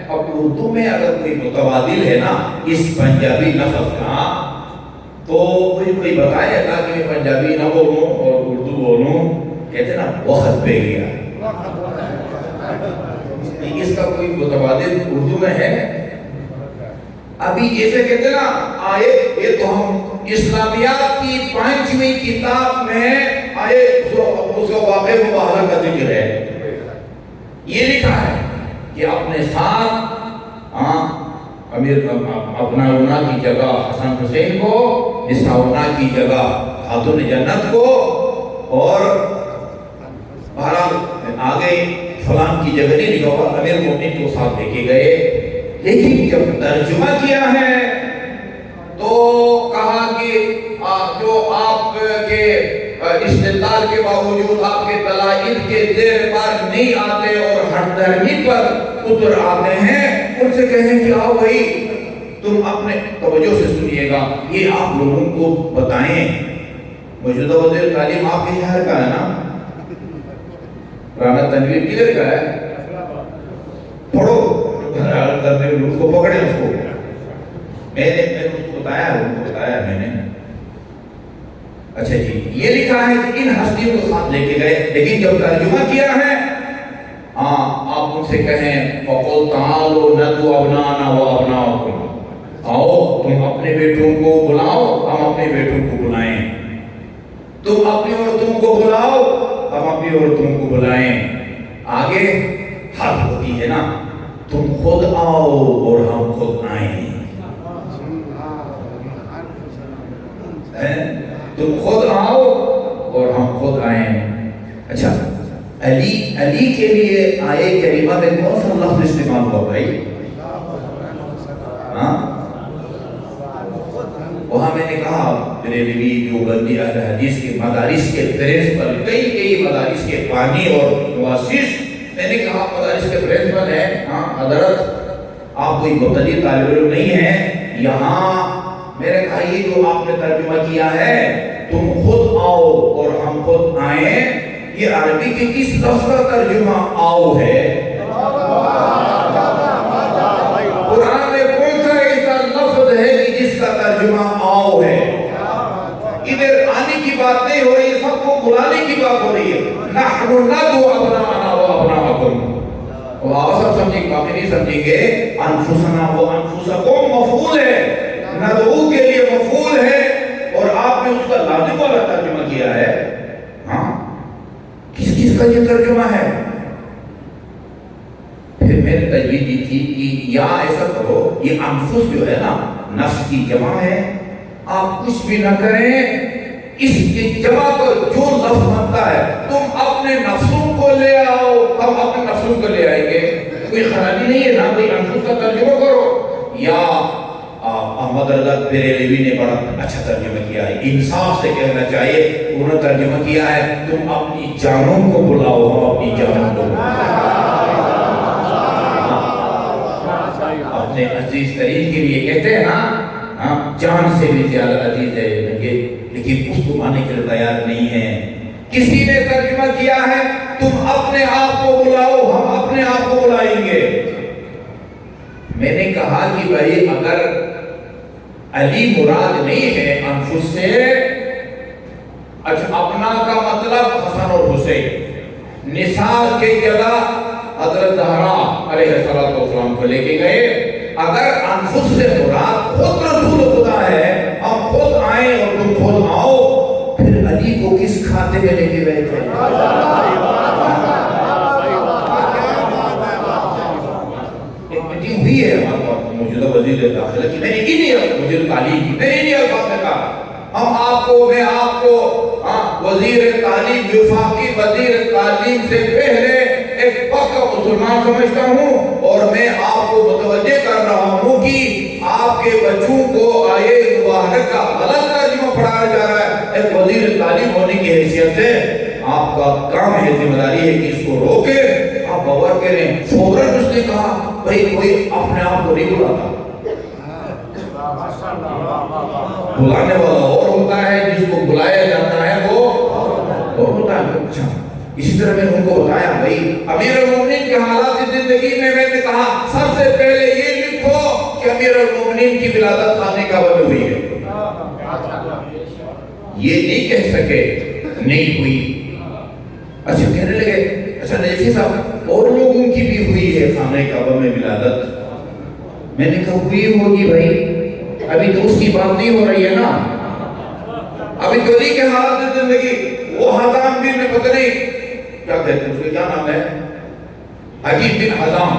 اب اردو میں اگر کوئی متبادل ہے نا اس پنجابی لفظ کا، تو مجھے کوئی بتائے گا کہ میں پنجابی نہ بولوں اور اردو بولوں، کہتے نا وقت پہ گیا، اس کا کوئی متبادل اردو میں ہے؟ ابھی جیسے کہتے نا آئے، یہ تو ہم اسلامیات کی 5ویں کتاب میں آئے اس کا واقع مباہلہ کا ذکر ہے، یہ لکھا ہے کہ اپنے ساتھ ابناؤنا کی جگہ حسن حسین کو، نساؤنا کی جگہ خاتون جنت کو، اور بہرحال آگے فلان کی جگہ نہیں لکھا ہوا، امیر المومنین کو ساتھ لے کے گئے۔ لیکن جب ترجمہ کیا ہے تو کہا کہ جو آپ کے استدلال کے باوجود آپ کے دلائل کے زیر پر نہیں آتے اور ہر درمی پر اتر آتے ہیں، ان سے کہیں کہ آؤ بھائی تم اپنے توجہ سے سنیے گا، یہ آپ لوگوں کو بتائیں۔ موجودہ وزیر تعلیم آپ کے شہر کا ہے نا، رانا تنویر کدھر کا ہے؟ پڑھو اس کو پکڑے، اس کو میں نے اس کو بتایا میں نے۔ اچھا جی، یہ لکھا ہے کہ ان ہستیوں کو ساتھ لے کے گئے، لیکن جب ترجمہ کیا ہے آپ ان سے کہیں فَقُلْ تَعَالُوا نَدْعُ أَبْنَاءَنَا وَأَبْنَاءَكُمْ، آؤ تم اپنے بیٹوں کو بلاؤ، ہم اپنے بیٹوں کو بلائیں، تم اپنی عورتوں کو بلاؤ، ہم اپنی عورتوں کو بلائیں۔ آگے حد ہوتی ہے نا، تم خود آؤ اور ہم خود آئیں، تم خود آؤ اور ہم خود آئیں۔ اچھا، علی کے لیے آئے کریمہ میں کون سا لفظ استعمال ہوا بھائی؟ وہاں میں نے کہا بریلوی دیوبندی اہل حدیث کے مدارس کے پرنسپل، کئی مدارس کے بانی اور مؤسس، میں نے کہا مدارس کے پرنسپل ہیں، حضرت آپ کوئی مبتدی طالب علم نہیں ہیں، یہاں میں نے کہا یہ جو آپ نے ترجمہ کیا ہے تم خود آؤ اور ہم خود آئیں، یہ عربی کے کس لفظ کا ترجمہ آؤ ہے؟ قرآن میں کون سا ایسا لفظ ہے کہ جس کا ترجمہ آؤ ہے؟ ادھر آنے کی بات نہیں ہو رہی، سب کو بلانے کی بات ہو رہی ہے۔ نحن ندعو ابناءنا وابناءکم، اور آپ سب سمجھیں گے، باقی نہیں سمجھیں گے، انفسنا و انفسکم مفعول ہے، ندعو کے لیے مفعول ہے، اور آپ نے اس کا لازم والا ترجمہ کیا ہے۔ کس کا یہ ترجمہ ہے؟ پھر میں نے تجویز دی تھی کہ یا ایسا کرو، یہ انفس جو ہے نا نفس کی جمع ہے، آپ کچھ بھی نہ کریں، اس کی جمع کو جو لفظ بنتا ہے تم اپنے نفسوں کو لے آؤ، ہم اپنے نفسوں کو لے آئیں گے، کوئی خرابی نہیں ہے نا، کوئی انفس کا ترجمہ کرو۔ یا احمد رضا بریلوی نے بڑا اچھا ترجمہ کیا ہے، انصاف سے کہنا چاہیے، انہوں نے ترجمہ کیا ہے تم اپنی جانوں کو بلاؤ، ہم اپنی جانوں کو اپنے عزیز ترین کے لیے کہتے ہیں نا، جان سے بھی زیادہ عزیز ہے، لیکن اس کو ماننے کے لیے تیار نہیں ہے۔ کسی نے ترجمہ کیا ہے تم اپنے آپ کو بلاؤ، ہم اپنے آپ کو بلائیں گے۔ میں نے کہا کہ بھائی اگر علی مراد نہیں ہے انفس سے، اچھا اپنا کا مطلب حسن اور حسین، نساء کے جگہ حضرت زہرا علیہ السلام کو لے کے گئے، اگر انفس سے مراد خود رسول خدا ہے، ہم خود آئیں اور تم خود آؤ، پھر علی کو کس کھاتے میں لے کے گئے تھے؟ ہوئی ہے ہمارے پاس موجودہ وزیر داخلہ کی، میں نے انہیں وزیر تعلیم کی، میں نے انہیں الفاظ میں کہا، ہم آپ کو، میں آپ کو وزیر تعلیم، وفاقی وزیر تعلیم سے پہلے ایک پکا مسلمان سمجھتا ہوں، اور میں آپ کو متوجہ کر رہا ہوں کہ آپ کے بچوں کو آئے مبارک کا غلط ترجمہ پڑھایا جا رہا ہے۔ ایک وزیر تعلیم ہونے کی حیثیت سے آپ کا کام ہے، ذمہ داری ہے کہ اس کو روکے، آپ غور کریں۔ فوراً اس نے کہا بھائی کوئی اپنے آپ کو نہیں بلاتا، بلانے والا اور ہوتا ہے، جس کو بلایا جاتا ہے وہ اور ہوتا ہے۔ اچھا، اسی طرح میں ان کو بتایا بھائی امیر المومنین کے حالات زندگی میں میں نے کہا سب سے پہلے یہ لکھو کہ امیر المومنین کی ولادت خانہ کعبہ میں ہوئی ہے، یہ نہیں کہہ سکے نہیں ہوئی۔ اچھا کہنے لگے اچھا نیسی صاحب اور لوگوں کی بھی ہوئی ہے خانہ کعبہ میں ولادت؟ میں نے کہا ہوئی ہوگی بھائی، ابھی تو اس کی بات نہیں ہو رہی ہے نا، ابھی تو علی کے حالات زندگی، وہ حضام بن پتہ نہیں کیا کہتے ہیں اس کے، کیا نام ہے، حجیب بن حضام،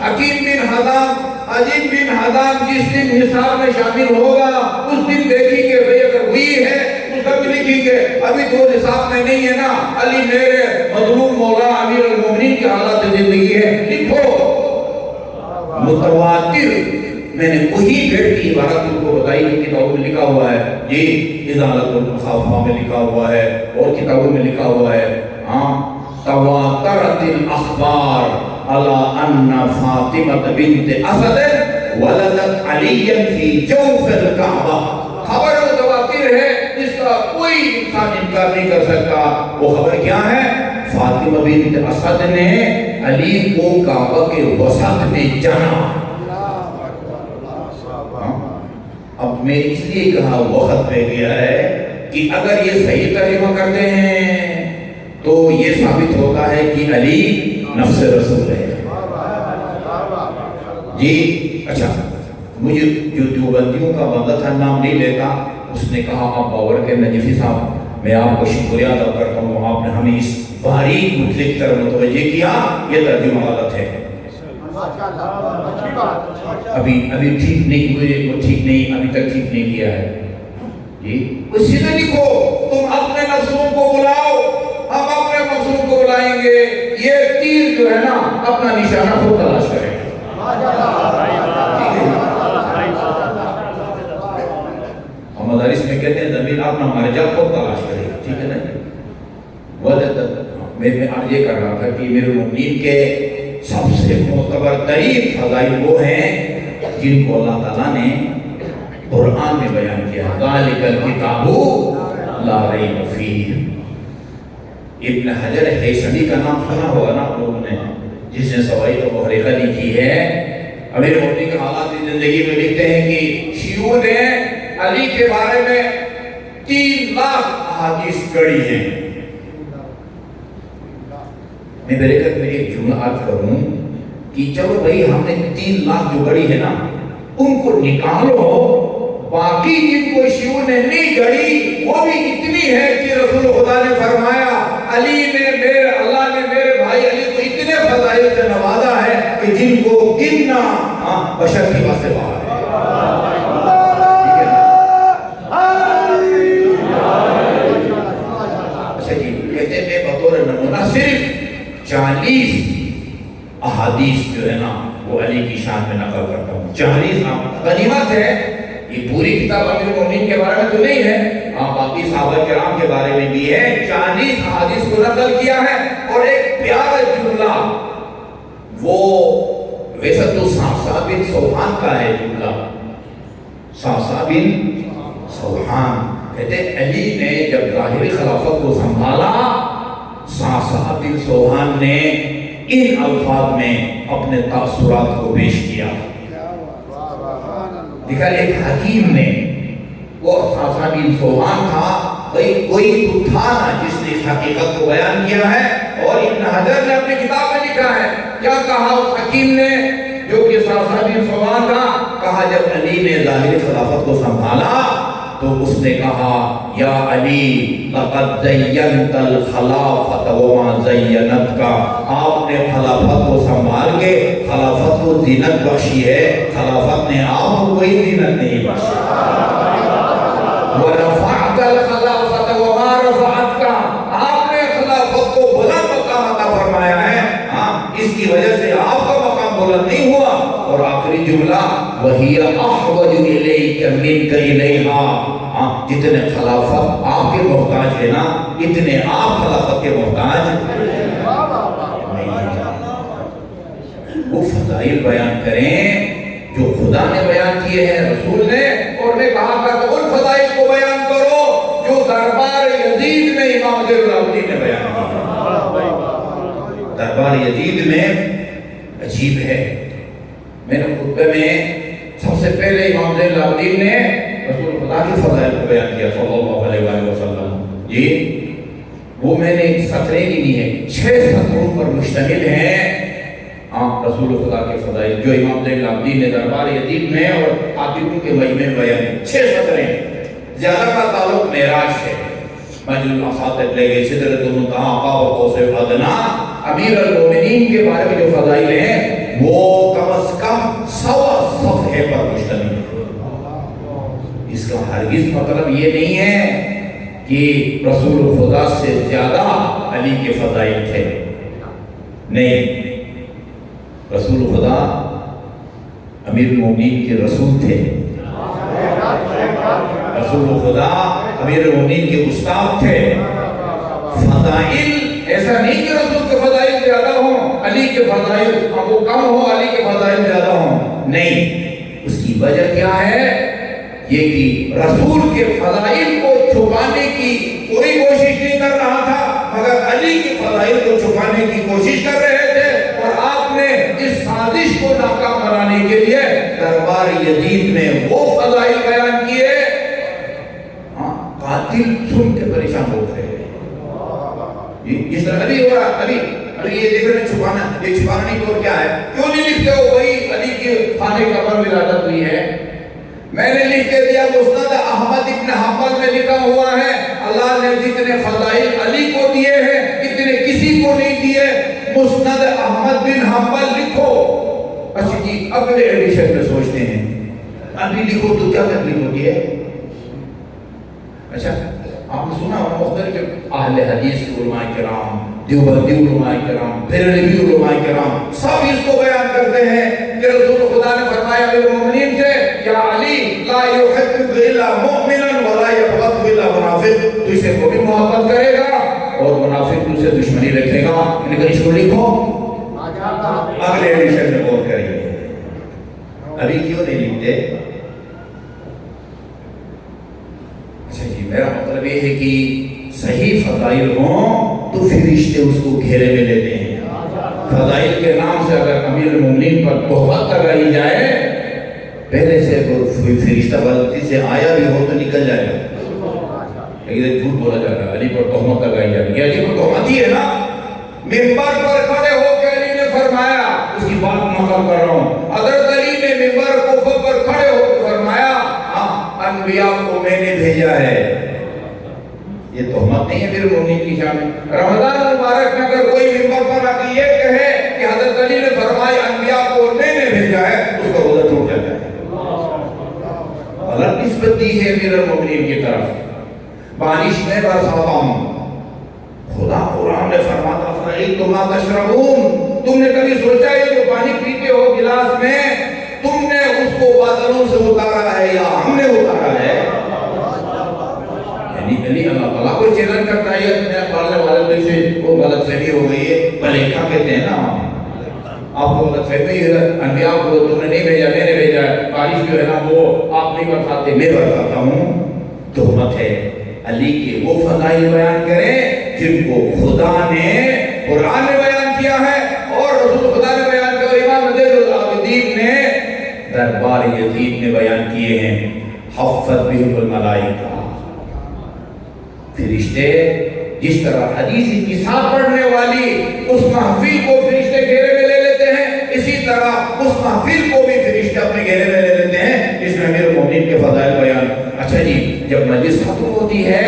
حکیم بن حزام عجیب بن حزام جس دن نصاب میں شامل ہوگا اس دن دیکھیں گے بھئی اگر ہوئی ہے اس کا بھی لکھیں گے، ابھی تو نصاب میں نہیں ہے نا، علی میرے مظلوم مولا امیر المومنین کی حالات زندگی ہے، لکھو۔ متواتر میں نے وہی بیٹ کی عبارت ان کو بتائی جو کتابوں میں لکھا ہوا ہے، یہ ازالت المخافہ میں لکھا ہوا ہے اور کتابوں میں لکھا ہوا ہے۔ تواترت الاخبار على ان فاطمہ بنت اسد ولدت علی فی جوف الکعبہ، خبر متواتر ہے جس کا کوئی انسان انکار نہیں کر سکتا۔ وہ خبر کیا ہے؟ فاطمہ بنت اسد نے علی کو کعبہ کے وسط میں جانا۔ اب میں اس لیے کہا وقت پہ گیا ہے کہ اگر یہ صحیح ترجمہ کرتے ہیں تو یہ ثابت ہوتا ہے کہ علی نفس رسول ہے۔ جی اچھا، مجھے جو دیوبندیوں کا بندہ تھا نام نہیں لیتا، اس نے کہا آپ باور کے نجفی صاحب میں آپ کو شکریہ ادا کرتا ہوں، آپ نے ہمیں اس باریک مطلع کی طرف متوجہ کیا، یہ ترجمہ غلط ہے۔ ابھی ٹھیک نہیں ہوئے، وہ ٹھیک نہیں، ابھی تک ٹھیک نہیں کیا ہے۔ جی اسی سے لکھو، تم اپنے مقصود کو بلاؤ، ہم اپنے مقصود کو بلائیں گے، یہ تیر جو ہے نا اپنا نشانہ خود تلاش کریں۔ ہم مدارس میں کہتے ہیں زمین اپنا مرجع خود تلاش کرے، ٹھیک ہے نا؟ میں آج یہ کر رہا تھا کہ میرے مومنین کے سب سے معتبر ترین فضائل وہ ہیں جن کو اللہ تعالیٰ نے قرآن میں بیان کیا، ذالک الکتاب لا ریب فیہ۔ ابن حجر حیثمی کا نام سنا ہوگا نا آپ لوگوں نے، جس نے سوائد محرقہ لکھی ہے۔ امیر المومنین کے حالات زندگی میں لکھتے ہیں کہ شیعوں نے علی کے بارے میں 3 لاکھ احادیث گڑھی ہیں۔ میں بریکت میں ایک جملہ عرض کروں کہ چلو بھئی ہم نے 3 لاکھ جو گڑھی ہے نا ان کو نکالو، باقی جن کو شیعوں نے نہیں گڑھی وہ بھی اتنی ہے کہ رسول خدا نے فرمایا اللہ نے میرے بھائی علی کو اتنے فضائل سے نوازا ہے کہ جن کو گننا بشر کی بات سے باہر ہے۔ اچھا جی، کہتے ہیں بطور نمونہ صرف 40 احادیث جو ہے نا وہ علی کی شان میں نقل کرتا ہوں۔ 40 غنیمت ہے، یہ پوری کتاب امیر المومنین کے بارے میں تو نہیں ہے، باقی صحابہ کرام کے بارے میں بھی ہے۔ 40 احادیث کو نقل کیا ہے اور ایک پیارا جملہ، وہ ویسے تو صعصع بن سوحان کا ہے جملہ، صعصع بن سوحان کہتے ہیں علی نے جب ظاہری خلافت کو سنبھالا، صعصع بن سوحان نے ان الفاظ میں اپنے تاثرات کو پیش کیا۔ دیکھا ایک حکیم نے، وہ صعصع بن سوحان تھا، کوئی تو تھا نا جس نے اس حقیقت کو بیان کیا ہے، اور ابن حجر نے اپنی کتاب میں لکھا ہے، کیا کہا اس حکیم نے جو کہ صعصع بن سوحان تھا؟ کہا جب علی نے ظاہری خلافت کو سنبھالا تو اس نے کہا یا علی لقد زینت الخلافت وما زینتک، آپ نے خلافت کو سنبھال کے خلافت کو زینت بخشی ہے، خلافت نے آپ کو کوئی زینت نہیں بخشی۔ ورفعت الخلافت وما رفعتک، آپ نے خلافت کو بلند مقام عطا فرمایا ہے، اس کی وجہ سے آپ کا مقام بلند نہیں ہوا۔ اور آخری جملہ وَهِيَ أَحْوَجُ إِلَيْكَ مِنْكَ إِلَيْهَا، جتنے خلافت آپ کے محتاج ہے نا اتنے آپ خلافت کے محتاج نہیں۔ وہ فضائل بیان کریں جو خدا نے بیان کیے ہیں، رسول نے، اور نے کہا تھا کہ ان فضائل کو بیان کرو جو دربار یزید میں امام زین العابدین نے بیان کیا۔ دربار یزید میں عجیب ہے، میں نے خطبے میں سب سے پہلے امام زین العابدین نے رسول خدا کی فضائل کو بیان کیا صلی اللہ علیہ وآلہ وسلم۔ جی وہ میں نے سطریں لینی ہے، 6 سطروں پر مشتمل ہیں رسول خدا کے فضائل جو امام زین العابدین نے دربار یزید میں اور عاطفوں کے مجمع میں بیان کی۔ 6 سطریں، زیادہ کا تعلق معراج سے، مجلس الاساطب لے گئے، سدرۃ المنتہی، قاب قوس ادنیٰ۔ امیر المومنین کے بارے میں جو فضائل ہیں وہ کم از کم 100 صفحے پر مشتمل ہے۔ اس کا ہرگز مطلب یہ نہیں ہے کہ رسول خدا سے زیادہ علی کے فضائل تھے، نہیں، رسول خدا امیر المومنین کے رسول تھے، رسول خدا امیر المومنین کے استاد تھے۔ فضائل ایسا نہیں کہ رسول کے فضائل زیادہ ہوں، علی کے فضائل وہ کم ہو، علی کے فضائل زیادہ ہوں، نہیں۔ اس کی وجہ کیا ہے؟ یہ کہ رسول کے فضائل کو چھپانے کی کوئی کوشش نہیں کر رہا تھا، مگر علی کے فضائل کو چھپانے کی کوشش کر رہے تھے، اور آپ نے اس سازش کو ناکام بنانے کے لیے دربار یزید میں وہ فضائل بیان کیے، قاتل سن کے پریشان ہو گئے۔ اس طرح ابھی ہو رہا، ابھی یہ دیکھ رہے چھپانا، یہ چھپانا نہیں تو کیا ہے؟ کیوں نہیں لکھتے ہو وہی علی کے خانے قبر ولادت ہوئی ہے؟ میں نے لکھ کے دیا، مسند احمد ابن حنبل میں لکھا ہوا ہے اللہ نے جتنے فضائل علی کو دیے ہیں اتنے کسی کو نہیں دیے۔ مسند احمد بن حنبل لکھو۔ اچھا جی، اگلے ایڈیشن میں سوچتے ہیں ابھی لکھو تو کیا تکلیف ہوتی ہے؟ اچھا، آپ نے سنا مختلف اہل حدیث علماء کرام، دیوبندی علماء کرام، بریلوی علماء کرام سب اس کو بیان کرتے ہیں کہ رسول خدا نے فرمایا امیر المومنین سے، یا علی لا یحبک الا مؤمنا ولا یبغض الا منافق، تو اسے کوئی محبت کرے گا اور منافق تو سے دشمنی رکھے گا۔ میں نے کہا اس کو لکھو، اگلے ایڈیشن میں غور کریں گے۔ ابھی کیوں نہیں لکھتے؟ اچھا جی، میرا مطلب یہ ہے کہ صحیح فضائل ہوں تو فرشتے اس کو گھیرے میں لیتے ہیں۔ فضائل کے نام سے اگر امیر المومنین پر تہمت لگائی جائے، پہلے سے کوئی فرشتہ غلطی سے آیا بھی ہو تو نکل جائے گا، لیکن جھوٹ بولا جا رہا ہے، علی پر تہمت لگائی جا رہی ہے، علی پر تہمت ہی ہے نا۔ منبر پر کھڑے ہو کے علی نے فرمایا، اس کی بات نقل کر رہا ہوں، حضرت علی نے منبر کوفہ پر کھڑے ہو کے فرمایا، انبیاء کو میں نے بھیجا ہے۔ یہ تہمت نہیں ہے امیر المومنین کی شان میں۔ رمضان مبارک میں اگر کوئی منبر پر آ کے یہ کہے کہ حضرت علی نے فرمایا انبیاء کو میں نے بھیجا ہے، اس کا روزہ ٹوٹ جاتا ہے۔ غلط نسبت دی ہے امیر المومنین کی طرف۔ بارش میں برساتا ہوں، خدا قرآن نے فرماتا فَرَأَيْتُمْ مَا تَشْرَبُونَ، تم نے کبھی سوچا ہے جو پانی پیتے ہو گلاس میں، تم نے اس کو بادلوں سے اتارا ہے یا ہم نے اتارا ہے؟ یعنی اللہ تعالیٰ کو چیلنج کرتا ہے، اپنے پالنے والے سے وہ غلط فہمی ہو گئی ہے، ملیکہ کہتے ہیں نا، آپ کو غلط فہمی ہے، انبیاء کو تم نے نہیں بھیجا میں نے بھیجا ہے، بارش جو ہے نا وہ آپ نہیں برساتے میں برساتا ہوں، تہمت ہے۔ علی کے وہ فضائل بیان کریں جن کو خدا نے قرآن میں بیان کیا ہے اور رسول خدا نے بیان کیا، امام زین العابدین نے دربار یزید میں بیان کیے ہیں۔ حفت بہم الملائکہ، فرشتے جس طرح حدیث کتاب پڑھنے والی اس محفل کو فرشتے گھیرے میں لے لیتے ہیں، اسی طرح اس محفل کو بھی فرشتے اپنے گھیرے میں لے لیتے ہیں جس میں امیر المومنین کے فضائل بیان۔ اچھا جی، جب مجلس ختم ہوتی ہے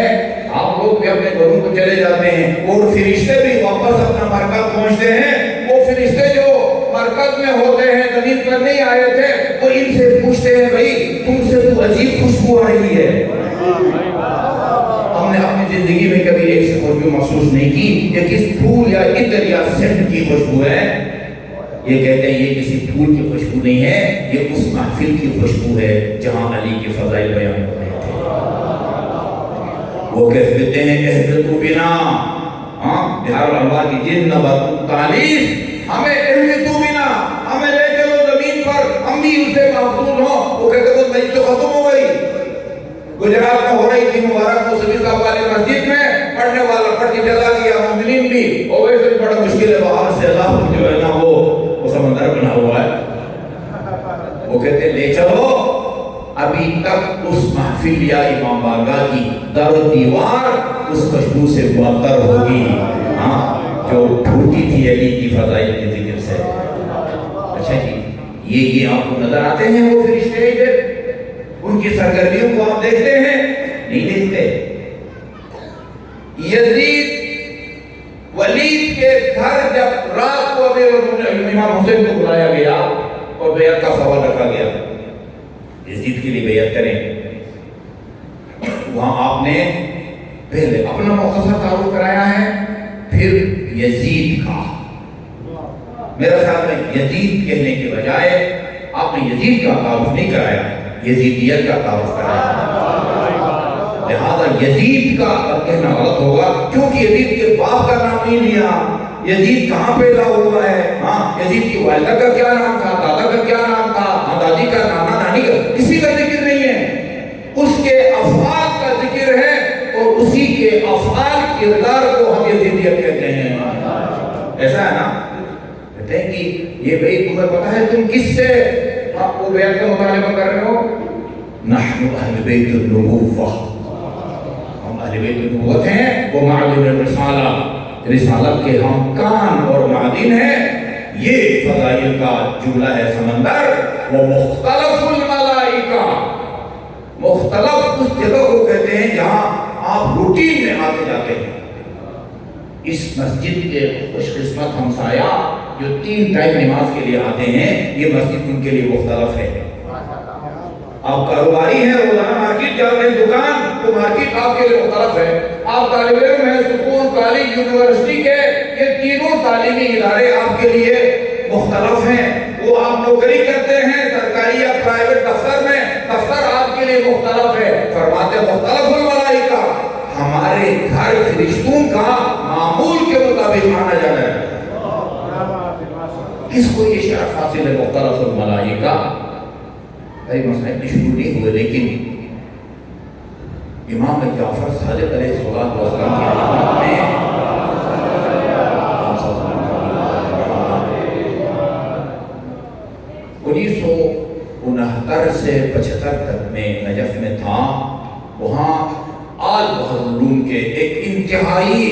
آپ لوگ بھی اپنے گھروں کو چلے جاتے ہیں اور فرشتے بھی واپس اپنا مرکز پہنچتے ہیں۔ وہ فرشتے جو مرکز میں ہوتے ہیں، زمین پر نہیں آئے تھے، وہ ان سے پوچھتے ہیں بھائی تم سے تو عجیب خوشبو آ رہی ہے، ہم نے اپنی زندگی میں کبھی ایک سے خوشبو محسوس نہیں کی، یہ کس پھول یا عطر یا سینٹ کی خوشبو ہے؟ یہ کہتے ہیں یہ کسی پھول کی خوشبو نہیں ہے، یہ اس محفل کی خوشبو ہے جہاں علی کے فضائل بیان ہو رہے تھے۔ وہ کہتے ہیں اہبطوا بنا، بہار الانوار کی جن نبت 43، ہمیں اہبطوا بنا، ہمیں لے چلو زمین پر، ہم بھی اسے محفوظ ہوں۔ وہ کہتے ہیں مجلس تو ختم ہو گئی، گجرات میں ہو رہی تھی مبارک موسوی صاحب والے مسجد میں، پڑھنے والا پڑھ کے چلا گیا، مومنین بھی، اور ویسے بھی بڑا مشکل ہے باہر سے اللہ جو ہے نا وہ سمندر بنا ہوا ہے۔ وہ کہتے ہیں لے چلو، ابھی تک اس محفل یا امام بارگاہ کی در و دیوار اس خوشبو سے معطر ہوگی جو پھوٹی تھی علی کی فضائل کے ذکر سے۔ اچھا جی، یہ آپ کو نظر آتے ہیں وہ فرشتے ادھر، ان کی سرگرمیوں کو آپ دیکھتے ہیں؟ نہیں دیکھتے۔ یزید ولید کے گھر جب رات کو امیر امام حسین کو بلایا گیا اور بیعت کا سوال رکھا گیا، یزید کے لیے بیعت کریں۔ وہاں آپ نے پہلے اپنا مختصر تعارف کرایا ہے، پھر یزید کا۔ میرا خیال میں یزید کہنے کے بجائے آپ نے یزید کا تعارف نہیں کرایا، یزیدیت کا تعارف کرایا۔ لہذا یزید کا کہنا غلط ہوگا، کیونکہ یزید کے باپ کا نام نہیں لیا۔ یزید کہاں پیدا ہوا ہے؟ یزید کی والدہ کا کیا نام تھا، دادا کا کیا نام تھا، دادی کا، نانا نانی کا، کسی کا ذکر نہیں ہے، اس کے افعال کا ذکر ہے، اور اسی کے افعال کردار کو ہم یزیدیت کہتے ہیں۔ ایسا ہے نا؟ کہتے ہیں کہ یہ بھائی تمہیں پتا ہے تم کس سے آپ کو بیعت کا مطالبہ کر رہے ہو؟ نحن اہل بیت النبوہ، ہم اہل بیت النبوت ہیں، وہ معدن الرسالہ، رسالت کے ہم کان اور معدن ہیں۔ یہ فضائل کا جملہ ہے سمندر۔ وہ مختلف الملائکہ، مختلف اس جگہ کو کہتے ہیں جہاں آپ روٹین میں آتے جاتے ہیں۔ اس مسجد کے خوش قسمت ہمسایہ جو 3 ٹائم نماز کے لیے آتے ہیں، یہ مسجد ان کے لیے مختلف ہے۔ آپ کاروباری ہیں، روزانہ مارکیٹ جاتے ہیں، دکان، تو مارکیٹ آپ کے لیے مختلف ہے۔ آپ طالب علم ہیں، سکول، کالج، یونیورسٹی کے، یہ تینوں تعلیمی ادارے آپ کے لیے مختلف ہیں۔ وہ آپ نوکری کرتے ہیں سرکاری یا پرائیویٹ دفتر میں، دفتر آپ کے لیے مختلف ہے۔ فرماتے مختلف الملائکہ، ہمارے گھر فرشتوں کا معمول کے مطابق آنا جانا ہے۔ کس کو یہ شرف حاصل ہے مختلف الملائکہ؟ بھائی مسئلہ اتنے شروع نہیں ہوئے، لیکن امام جعفر صادق علیہ السلام کی حکمت میں 1969 سے 75 تک میں نجف میں تھا۔ وہاں آل بحر العلوم کے ایک انتہائی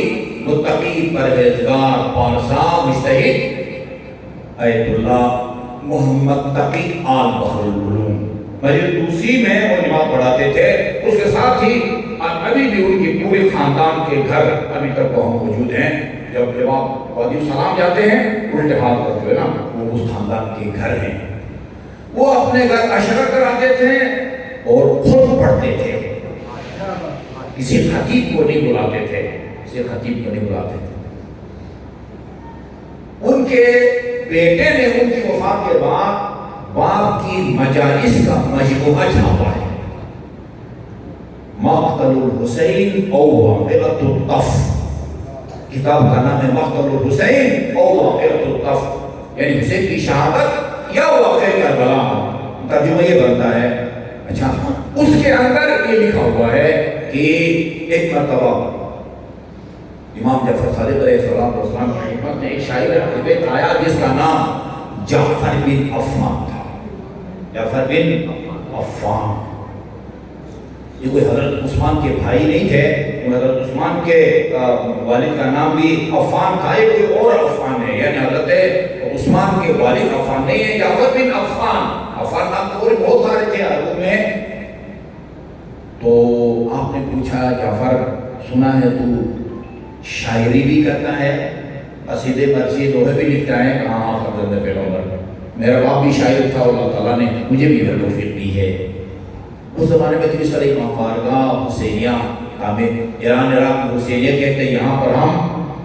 متقی، پرہیزگار، پارسا، مجتہد آیت اللہ محمد تقی آل بحر العلوم مسجد دوسری میں وہ نماز پڑھاتے تھے۔ اس کے ساتھ ہی ابھی بھی ان کی پورے خاندان کے گھر ابھی تک وہاں موجود ہیں۔ جب آپ وادی السلام جاتے ہیں الٹے ہاتھ کرتے ہوئے نا، وہ اس خاندان کے گھر ہیں۔ وہ اپنے گھر عشرہ کراتے تھے اور خود پڑھتے تھے، کسی خطیب کو نہیں بلاتے تھے، کسی خطیب کو نہیں بلاتے تھے۔ ان کے بیٹے نے ان کی وفات کے بعد باپ کی مجالس کا مجموعہ چھاپا ہے، مقتل الحسین او واقعۃ الطف، کتاب کا نام ہے مقتل الحسین او واقعۃ الطف، یعنی حسین کی شہادت یا واقعہ کربلا، ترجمہ یہ بنتا ہے۔ اچھا، اس کے اندر یہ لکھا ہوا ہے کہ ایک مرتبہ امام جعفر صادق علیہ السلام کی حکمت میں ایک شاعر بیت آیا جس کا نام جعفر بن عفان تھا۔ جعفر بن عفان، یہ کوئی حضرت عثمان کے بھائی نہیں تھے، حضرت عثمان کے والد کا نام بھی عفان تھا، یہ کوئی اور عفان ہے، یعنی حضرت عثمان کے والد عفان نہیں ہے، جعفر بن عفان۔ عفان نام تو بہت سارے تھے عربوں میں۔ تو آپ نے پوچھا جعفر سنا ہے تو شاعری بھی کرتا ہے، قصیدے مرثیے دوہے بھی لکھتا ہے؟ کہاں آپ فرزند پیغمبر، میرا باپ بھی شاعر تھا، اللہ تعالیٰ نے مجھے بھی توفیق دی ہے۔ اس زمانے میں تو اس طرح امام بارگاہ حسینیہ تعمیر، ایران عراق حسینیہ کہتے ہیں، یہاں پر ہم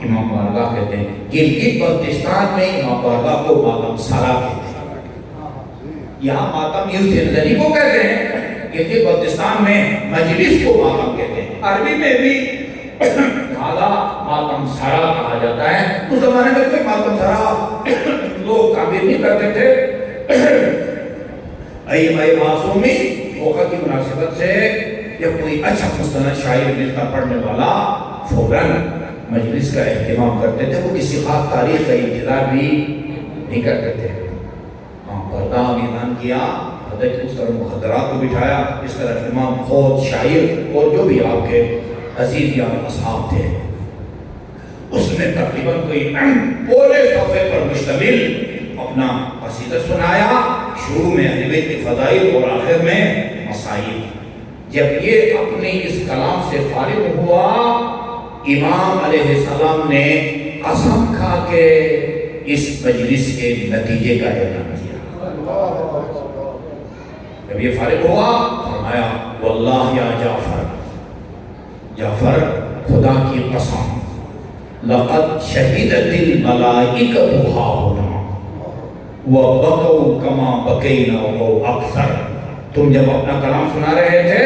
امام بارگاہ کہتے ہیں۔ گلگت بلتستان میں امام بارگاہ کو ماتم سرا کہتے ہیں، یہاں ماتم یہ زلزلی کو کہتے ہیں، گلگت بلتستان میں مجلس کو ماتم کہتے ہیں۔ عربی میں بھی لہذا ماتم سرا کہا جاتا ہے۔ اس زمانے میں کوئی ماتم سرا لوگ تعمیر نہیں کرتے تھے۔ ائمہ معصومی موقع کی مناسبت سے جب کوئی اچھا مستند شاعر ملتا پڑھنے والا فوراً مجلس کا اہتمام کرتے تھے، وہ کسی خاص تاریخ کا انتظار بھی نہیں کرتے تھے۔ پردہ اعلان کیا، اس طرح مخدرات کو بٹھایا، اس طرح امام خود شاعر اور جو بھی آپ کے عزیز یا اصحاب تھے، اس نے تقریباً کوئی پورے صفحے پر مشتمل اپنا قصیدہ سنایا، شروع میں اہل بیت کی فضائل اور آخر میں مسائل۔ جب یہ اپنی اس کلام سے فارغ ہوا، امام علیہ السلام نے قسم کھا کے اس مجلس کے نتیجے کا اعلان کیا۔ جب یہ فارغ ہوا فرمایا واللہ یا جعفر، جعفر خدا کی قسم لقد شہدت الملائکۃ ہاہنا وبکوا کما بکینا و اکثر۔ تم جب اپنا کلام سنا رہے تھے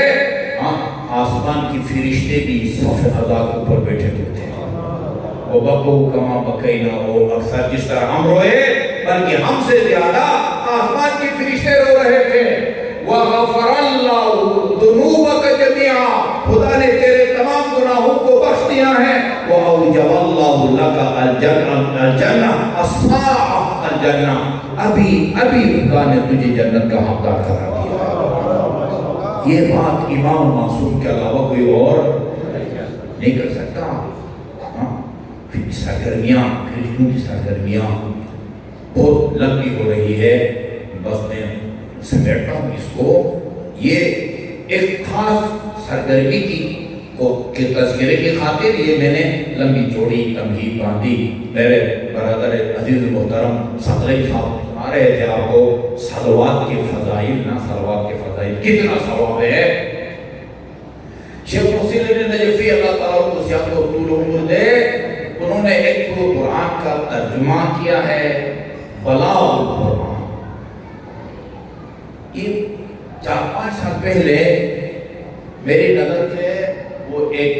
آسمان کی فرشتے بھی صف اعلیٰ کے اوپر بیٹھے ہوئے تھے، وبکوا کما بکینا و اکثر، جس طرح ہم روئے بلکہ ہم سے زیادہ آسمان کی فرشتے رو رہے تھے۔ وَغَفَرَ اللَّهُ ذُنُوبَكَ جَمِيعًا، خدا نے تیرے تمام گناہوں کو بخش دیا ہے۔ وَأَوْجَبَ اللَّهُ لَكَ الْجَنَّةَ السَّاعَةَ الْجَنَّةَ، ابھی خدا نے تجھے جنت کا حقدار قرار دیا۔ یہ بات امام معصوم کے علاوہ کوئی اور نہیں کر سکتا۔ پھر سرگرمیاں، فرشتوں کی سرگرمیاں بہت لمبی ہو رہی ہے، بس میں سمیٹتا ہوں اس کو۔ یہ ایک خاص سرگرمی کے تذکرے کی خاطر یہ میں نے لمبی چوڑی تمہید باندھی۔ میرے برادر عزیز محترم صدری صاحب سنا رہے تھے آپ کو صلوات کے فضائل، نہ صلوات کے فضائل کتنا ثواب ہے۔ شیخ محسن علی نجفی اللہ تعالیٰ کو صحت و طول عمر دے، انہوں نے ایک قرآن کا ترجمہ کیا ہے بلاغ القرآن۔ یہ 4-5 سال پہلے میری نظر سے وہ ایک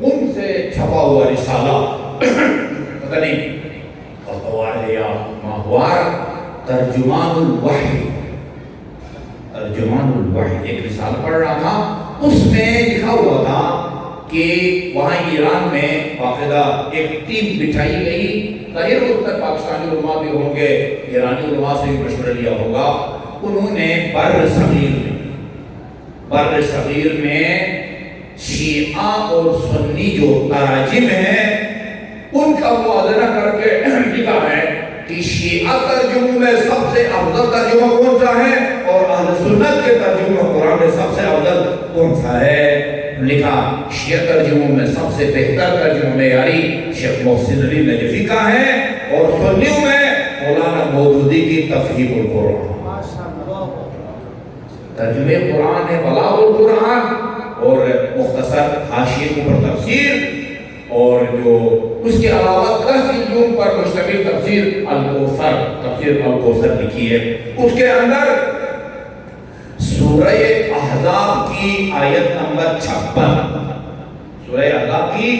ان سے چھپا ہوا رسالہ پتہ نہیں اتوار ہے یا ماہوار، ترجمان الوحی، ترجمان الوحی ایک رسالہ پڑھ رہا تھا، اس میں لکھا ہوا تھا کہ وہاں ایران میں باقاعدہ ایک ٹیم بٹھائی گئی، ظاہر اس میں پاکستانی علماء بھی ہوں گے، ایرانی علماء سے بھی مشورہ لیا ہوگا۔ انہوں نے بر صغیر میں شیعہ اور سنی جو تراجم ہیں ان کا موازنہ کر کے لکھا ہے کہ شیعہ ترجموں میں سب سے افضل ترجمہ کون سا ہے اور اہل سنت کے ترجمہ قرآن میں سب سے افضل کون سا ہے۔ لکھا شیعہ ترجموں میں سب سے بہتر ترجمہ معیاری شیخ محسن علی نجفی کا ہے، اور سنیوں میں مولانا مودودی کی تفہیم القرآن، ترجمہ قرآن ہے بلاغ القرآن، اور مختصر حاشیے کے اوپر تفسیر، اور جو اس کے علاوہ 10 جلدوں پر مشتمل تفسیر الکوثر، تفسیر الکوثر لکھی ہے۔ اس کے اندر سورہ احزاب کی آیت نمبر 56، سورہ احزاب کی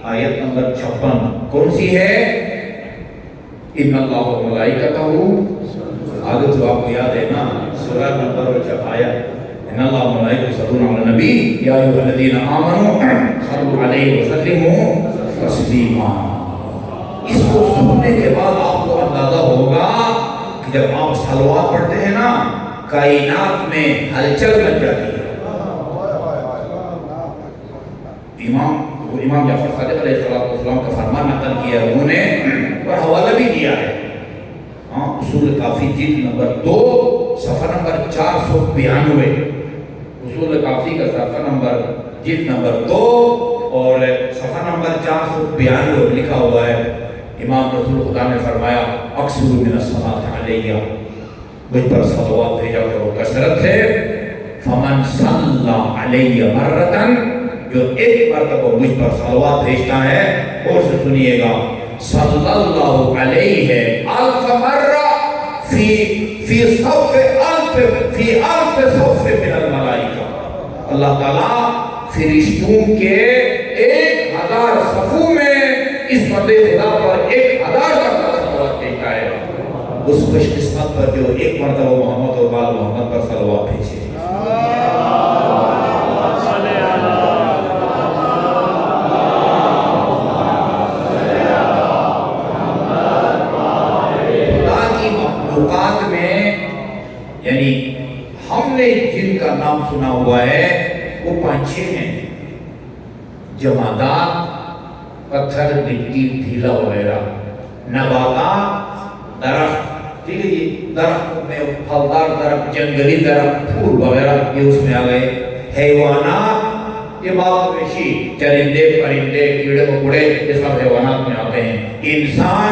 آیت نمبر 56 کون سی ہے؟ ان اللہ و ملائکتہ، آگے تو آپ کو یاد ہے نا سورہ نمبر اور جب آیا ان اللہ و ملائکتہ یصلون علی النبی یا ایھا الذین آمنوا صلوا علیہ وسلموا تسلیما۔ اس کو سننے کے بعد آپ کو اندازہ ہوگا کہ جب آپ صلوات پڑھتے ہیں نا کائنات میں ہلچل مچ جاتی ہے۔ امام جعفر صادق علیہ السلام کا فرمان نقل کیا ہے انہوں نے، اور حوالہ بھی دیا ہے، اصول کافی جلد نمبر 2 صفحہ نمبر 492، اصول کافی کا صفحہ نمبر جلد نمبر 2 اور صفحہ نمبر 492 لکھا ہوا ہے۔ امام رسول خدا نے فرمایا اکثروا من الصلاۃ علیہ، مجھ پر صلوات بھیجا کرو کثرت سے۔ فمن صلی علیہ مرتن، جو ایک مرتبہ مجھ پر صلوات بھیجتا ہے، اور سے سنیے گا، صلی اللہ علیہ الف مرہ فی الف صف من الملائکہ، اللہ تعالیٰ فرشتوں کے 1000 صفوں میں اس بندے خدا پر 1000 مرتبہ صلوات بھیجتا ہے۔ اس خوش قسمت پر جو ایک مرتبہ محمد اور بعد محمد پر صلوات بھیجے۔ مخلوقات میں یعنی ہم نے جن کا نام سنا ہوا ہے وہ 5-6 ہیں، جمادات، پتھر، مٹی، ڈھیلا وغیرہ، نباتات، درخت، ٹھیک ہے جی، درخت میں پھلدار درخت، جنگلی درخت، پھول وغیرہ یہ اس میں آ گئے، حیوانات، یہ بات وحشی، چرندے، پرندے، کیڑے مکوڑے، یہ سب حیوانات میں آتے ہیں، انسان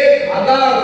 1000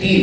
3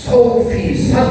100%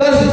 10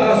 10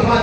7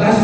10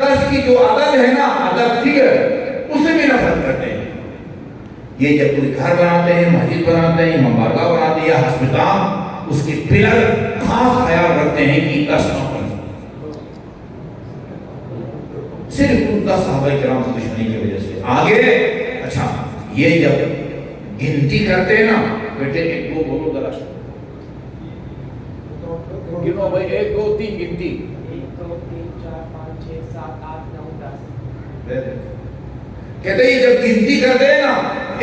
دس کی جو عدد ہے نا، عدد فگر، اسے بھی نفرت کرتے ہیں۔ یہ جب کوئی گھر بناتے ہیں، مسجد بناتے ہیں، مبارکہ بناتے ہیں یا ہسپتال، اس کے پلر خاص خیال رکھتے ہیں کہ 10 نہ ہو، صرف ان 10 صحابہ کرام سے دشمنی کی وجہ سے آگے۔ اچھا یہ جب گنتی کرتے ہیں نا، بیٹے 1 2 بولو ذرا، گنو بھائی، 1 2 3 گنتی، 1 2 3 4 5 6 7 8 9 10۔ کہتے ہیں جب گنتی کرتے ہیں نا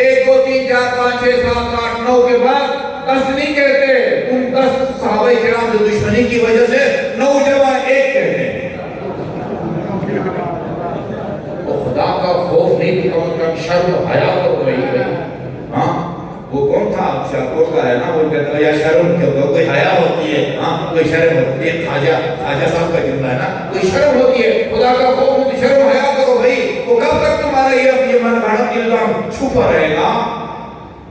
1 2 3 4 5 6 7 8 9 کے بعد 10 نہیں کہتے، ان 10 صحابہ کرام سے دشمنی کی وجہ سے 9 جمع 1 کہتے ہیں۔ خدا کا خوف نہیں بھی کم کم، شرم حیا کرو بھائی۔ ہاں وہ کون تھا شاکوٹ کا ہے نا، وہ کہتا ہے یا شرم کیوں، کوئی حیا ہوتی ہے، ہاں کوئی شرم ہوتی ہے، خواجہ صاحب کا جملہ ہے نا، کوئی شرم ہوتی ہے، خدا کا خوف نہیں، شرم حیا کرو بھائی۔ وہ کب تک تمہارا یہ من گھڑت الزام چھپا رہے گا؟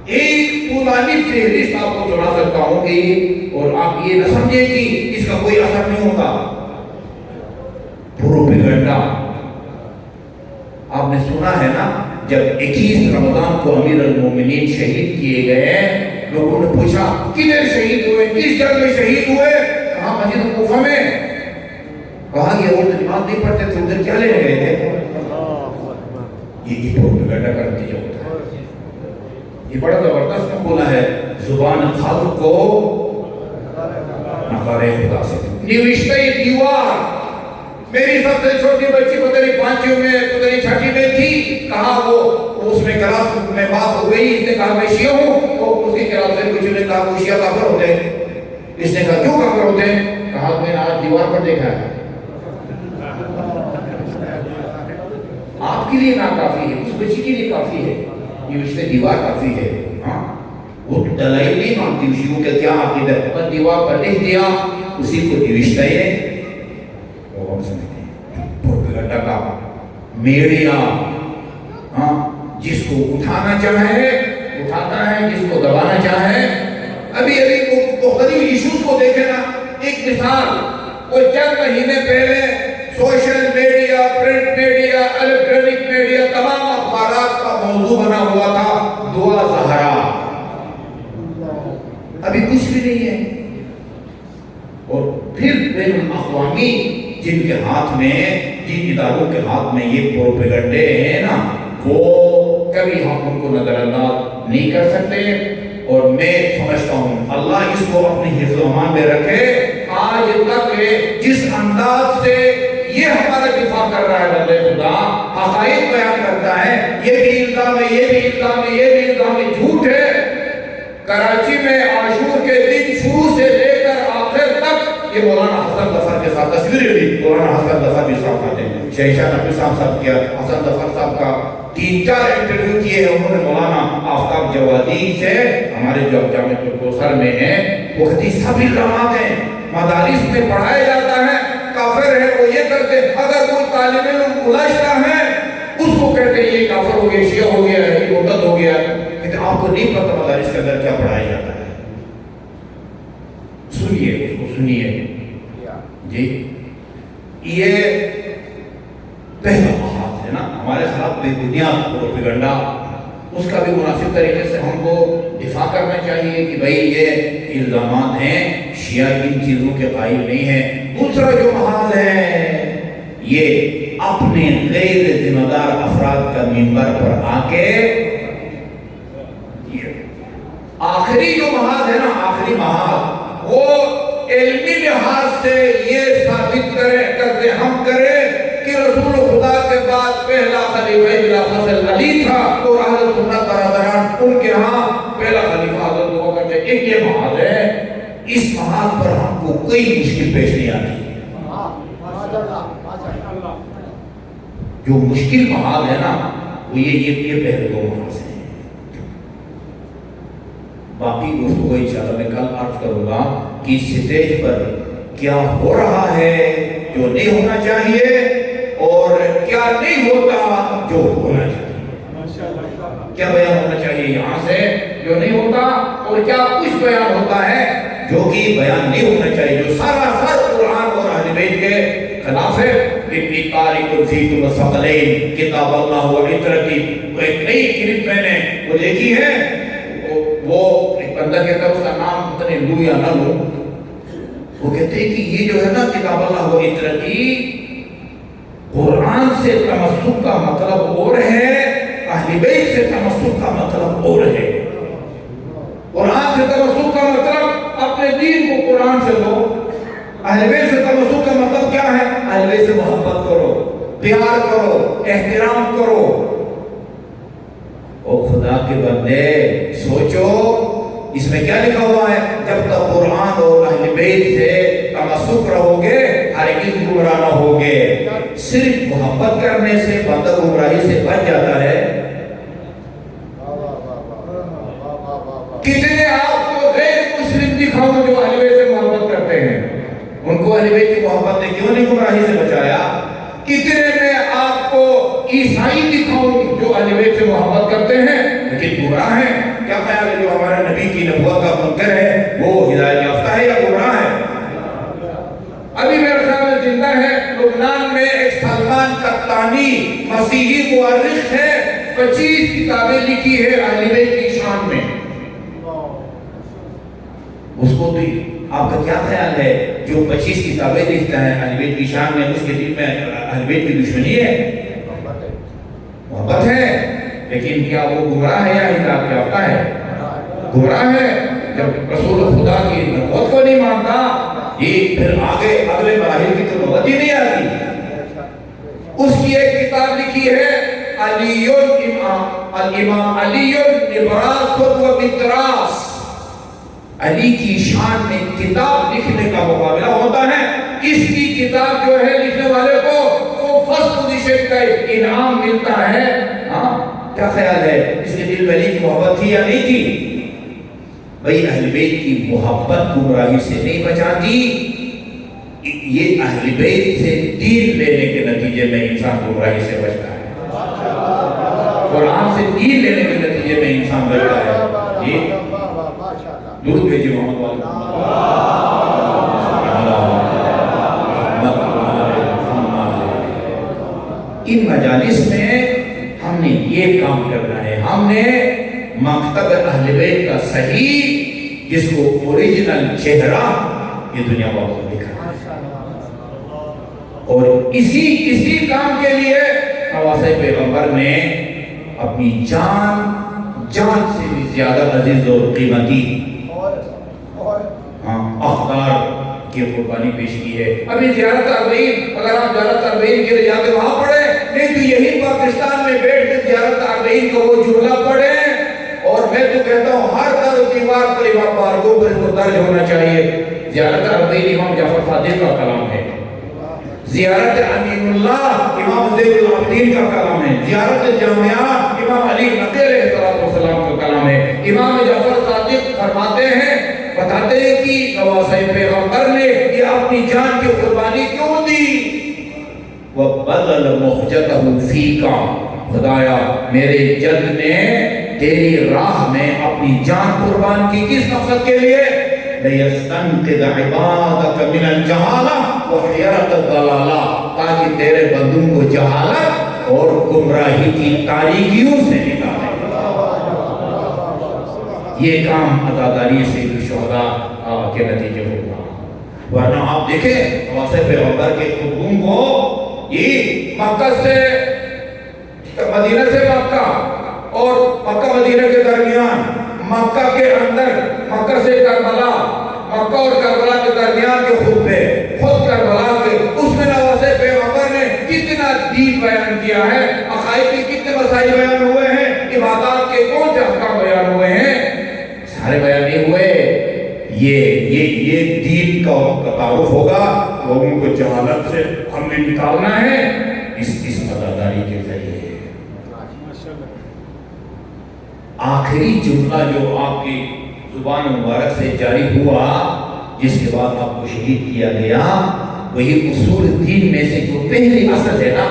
ایک طولانی فہرست آپ کو سنا سکتا ہوں کہ، اور آپ یہ نہ سمجھیں کہ اس کا کوئی اثر نہیں ہوتا۔ پروپیگنڈا آپ نے سنا ہے نا، جب 21 رمضان کو امیر المومنین شہید کیے گئے، لوگوں نے پوچھا کدھر شہید ہوئے، کس جنگ میں شہید ہوئے؟ کہا مسجد کوفہ میں۔ کہا یہ وہ تو نماز نہیں پڑھتے تھے، ادھر کیا لینے گئے تھے؟ یہ پروپیگنڈا کا نتیجہ ہوتا ہے۔ یہ بڑا زبردست مقولہ ہے، زبان خلق کو نکارے خدا سے۔ نوشتہ دیوار، میری سب سے چھوٹی بچی پتہ نہیں 5ویں میں پتہ نہیں 6ٹھی میں تھی، کہا وہ اس میں کلاس میں بات ہو گئی، اس نے کہا میں شیعہ ہوں، اور اس کی کلاس سے کچھ نے کہا وہ شیعہ کافر ہوتے ہیں۔ اس نے کہا کیوں کافر ہوتے ہیں؟ کہا میں نے آج دیوار پر دیکھا ہے۔ آپ کے لیے ناکافی ہے، اس بچی کے لیے کافی ہے، یہ اس سے دیوار کافی ہے۔ ہاں وہ دلائل نہیں مانگتی شیعوں کے کیا عقیدہ ہے، بس دیوار پر لکھ دیا، اسی کو نوشتہ ہے۔ وہ ہم سمجھتے ہیں پروپیگنڈا کا میڈیا، ہاں جس کو اٹھانا چاہے اٹھاتا ہے، جس کو دبانا چاہے۔ ابھی مختلف ایشوز کو دیکھیں نا، ایک مثال، وہ چند مہینے پہلے social media, print media, electronic media, تمام اخبارات کا موضوع بنا ہوا تھا دعا زہرا۔ ابھی کچھ بھی نہیں ہے، اور پھر بین الاقوامی جن کے ہاتھ میں، جن اداروں کے ہاتھ میں یہ پروپیگنڈے ہیں نا، وہ کبھی ہم ان کو نظر انداز نہیں کر سکتے۔ اور میں سمجھتا ہوں اللہ اس کو اپنی حفظ و امان میں رکھے۔ آج تک جس انداز سے یہ ہمارا دفاع کر رہا ہے بندے خدا، حقائق بیان کرتا ہے، یہ بھی الزام ہے، یہ بھی الزام ہے، یہ بھی الزام ہے، جھوٹ ہے۔ کراچی میں عاشور کے دن شروع سے لے کر آخر تک یہ مولانا حسن ظفر کے ساتھ تصویریں لی، مولانا حسن ظفر بھی صاحب کرتے ہیں، شہنشاہ نبی صاحب کیا، حسن ظفر صاحب کا 3 4 انٹرویو کیے ہیں انہوں نے مولانا آفتاب جوادی سے، ہمارے جو جامعہ الکوثر میں ہیں، وہ حدیث سب الزامات ہیں، مدارس میں پڑھایا جاتا ہے، کافر ہے وہ یہ کرتے، اگر کوئی طالب علم الجھتا ہے اس کو کہتے ہیں یہ کافر ہو گیا، شیعہ ہو گیا، یہ مرتد ہو گیا۔ لیکن آپ کو نہیں پتہ مدارس کے اندر کیا پڑھایا جاتا ہے۔ سنیے اس کو، سنیے جی، یہ پہلا محاذ ہے نا ہمارے خلاف بے بنیاد پروپیگنڈا، اس کا بھی مناسب طریقے سے ہم کو دفاع کرنا چاہیے کہ بھئی یہ الزامات ہیں، شیعہ ان چیزوں کے قائل نہیں ہیں۔ دوسرا جو محاذ ہے، یہ اپنے غیر ذمہ دار افراد کا منبر پر آ کے، آخری جو محاذ ہے نا، آخری محاذ، وہ علمی لحاظ سے یہ ثابت کرتے ہم کریں کہ رسول خدا کے بعد پہلا خلیفہ بلا فصل علی تھا، اور اہل سنت برادران ان کے ہاں پہلا خلیفہ حضرت ابو بکر تھے۔ ایک یہ محاذ ہے، اس محاذ پر ہم کو کوئی مشکل پیش نہیں آتی۔ جو مشکل محاذ ہے نا، وہ یہ پہلے 2 محاذ ہیں۔ باقی گفتگو انشاءاللہ میں کل عرض کروں گا کہ اس سٹیج پر کیا ہو رہا ہے جو نہیں ہونا چاہیے، اور کیا نہیں ہوتا جو ہونا چاہیے۔ کیا بیان ہونا چاہیے یہاں سے جو نہیں ہوتا، اور کیا کچھ بیان ہوتا ہے جو کہ بیان نہیں ہونا چاہیے، جو سراسر قرآن اور اہل بیت کے خلاف ہے۔ اتنی تاریخ الزیت الثقلین کتاب اللہ و عطرتی، وہ ایک نئی کلپ میں نے وہ دیکھی ہے، وہ ایک بندہ کہتا ہے، اس کا نام پتہ نہیں لوں یا نہ لوں، وہ کہتے ہیں کہ یہ جو ہے نا کتاب اللہ و عطرتی، قرآن سے تمسک کا مطلب اور ہے، اہل بیت سے تمسک کا مطلب اور ہے۔ قرآن سے تمسک کا مطلب اپنے دین کو قرآن سے دو، اہل بیت سے تمسک کا مطلب کیا ہے؟ اہل بیت سے محبت کرو، پیار کرو، احترام کرو۔ او خدا کے بندے سوچو اس میں کیا لکھا ہوا ہے؟ جب تک قرآن اور اہل بیت سے تمسک رہو گے ہرگز گمراہ نہ ہوگے۔ صرف محبت کرنے سے بندہ گمراہی سے بچ جاتا ہے۔ کتنے آپ کو غیر مسلم دکھاؤں جو اہل بیت سے محبت کرتے ہیں، ان کو اہل بیت کی محبت نے کیوں نہیں گمراہی سے بچایا؟ کتنے میں آپ کو عیسائی دکھاؤں جو اہل بیت سے محبت کرتے ہیں لیکن گمراہ ہیں؟ کیا خیال ہے جو ہمارے نبی کی نبوت کا منکر ہے وہ ہدایت یافتہ ہے یا گمراہ ہے؟ ابھی میرے سامنے زندہ ہے لبنان میں ایک سلمان قطانی مسیحی مورخ ہے، 25 کتابیں لکھی ہے اہل بیت کی شان میں۔ اس کو بھی آپ کا کیا خیال ہے جو 25 کتابیں لکھتا ہے اہل بیت کی شان میں، اس کے دل میں اہل بیت کی دشمنی ہے؟ محبت ہے، لیکن کیا وہ گمراہ ہے یا ہدایت یافتہ ہے؟ گمراہ ہے۔ جب رسول خدا کی نبوت کو نہیں مانتا، یہ پھر آگے اگلے مراحل کی تو نوبت ہی نہیں آتی۔ اس کی ایک کتاب لکھی ہے الامام علی نبراس و مدراس، علی کی شان میں کتاب لکھنے کا مقابلہ ہوتا ہے۔ اس کی کتاب جو ہے لکھنے والے کو وہ فرسٹ پوزیشن کا انعام ملتا ہے۔ کیا خیال ہے اس کے دل میں علی کی محبت تھی یا نہیں تھی؟ بھئی اہل بیت کی محبت گمراہی سے نہیں بچاتی، یہ اہل بیت سے دین لینے کے نتیجے میں انسان گمراہی سے بچتا ہے، قرآن سے دین لینے کے نتیجے میں انسان بچتا ہے۔ یہ درود بھیجئے محمد والے ان مجالس میں ہم نے یہ کام کرنا ہے، ہم نے مکتب اہل بیت کا صحیح جس کو اوریجنل چہرہ یہ دنیا کو دکھانا ہے، اور اسی کام کے لیے نواسۂ پیغمبر نے اپنی جان سے بھی زیادہ عزیز اور قیمتی اخبار کی قربانی پیش کی ہے۔ ابھی زیارت اربعین، اگر آپ زیارت اربعین کے لیے جاتے وہاں پڑھیں، نہیں تو یہی پاکستان میں بیٹھ کے زیارت اربعین کا وہ جملہ پڑھیں، اور میں تو کہتا ہوں ہر در و دیوار پر امام بارگاہ پر اس کو درج ہونا چاہیے۔ زیارت اربعین امام جعفر صادق کا کلام ہے، زیارت امین اللہ امام زین العابدین کا کلام ہے، زیارت جامعہ امام علی نقی علیہ السلام کا کلام ہے۔ امام جعفر صادق فرماتے ہیں، بتاتے ہیں کہ نواسۂ پیغمبر نے یہ اپنی جان کی قربانی کیوں دی؟ وَبَذَلَ مُحْجَتَهُ فِيكَ، خدایا میرے جد نے تیری راہ میں اپنی جان قربان کی، کس مقصد کے لیے؟ لِيَسْتَنْقِذَ عِبَادَكَ مِنَ الْجَهَالَةِ وَحِيَرَةِ الضَّلَالَةِ، تاکہ تیرے بندوں کو جہالت اور گمراہی کی تاریکیوں سے نکالے۔ یہ کام عزاداری سید الشہداء کے نتیجے ہوگا، ورنہ آپ دیکھیں نواسۂ پیغمبر کے خطبوں کو یہ مکہ سے مدینہ سے مکہ اور مکہ مدینہ کے درمیان، مکہ کے اندر، مکہ سے کربلا، مکہ اور کربلا کے درمیان کے خطبے، خود کربلا کے، اس میں نواسۂ پیغمبر نے کتنا دین بیان کیا ہے، عقائد کے کتنے مسائل بیان ہوئے ہیں، عبادات کے کون سے احکام بیان ہوئے ہیں، سارے بیان نہیں ہوئے۔ یہ دین کا تعارف ہوگا، لوگوں کو جہالت سے ہم نے نکالنا ہے اس عزاداری کے ذریعے۔ آخری جملہ جو آپ کی زبان مبارک سے جاری ہوا، جس کے بعد آپ کو شہید کیا گیا، وہی اصول دین میں سے جو پہلی اصل ہے نا،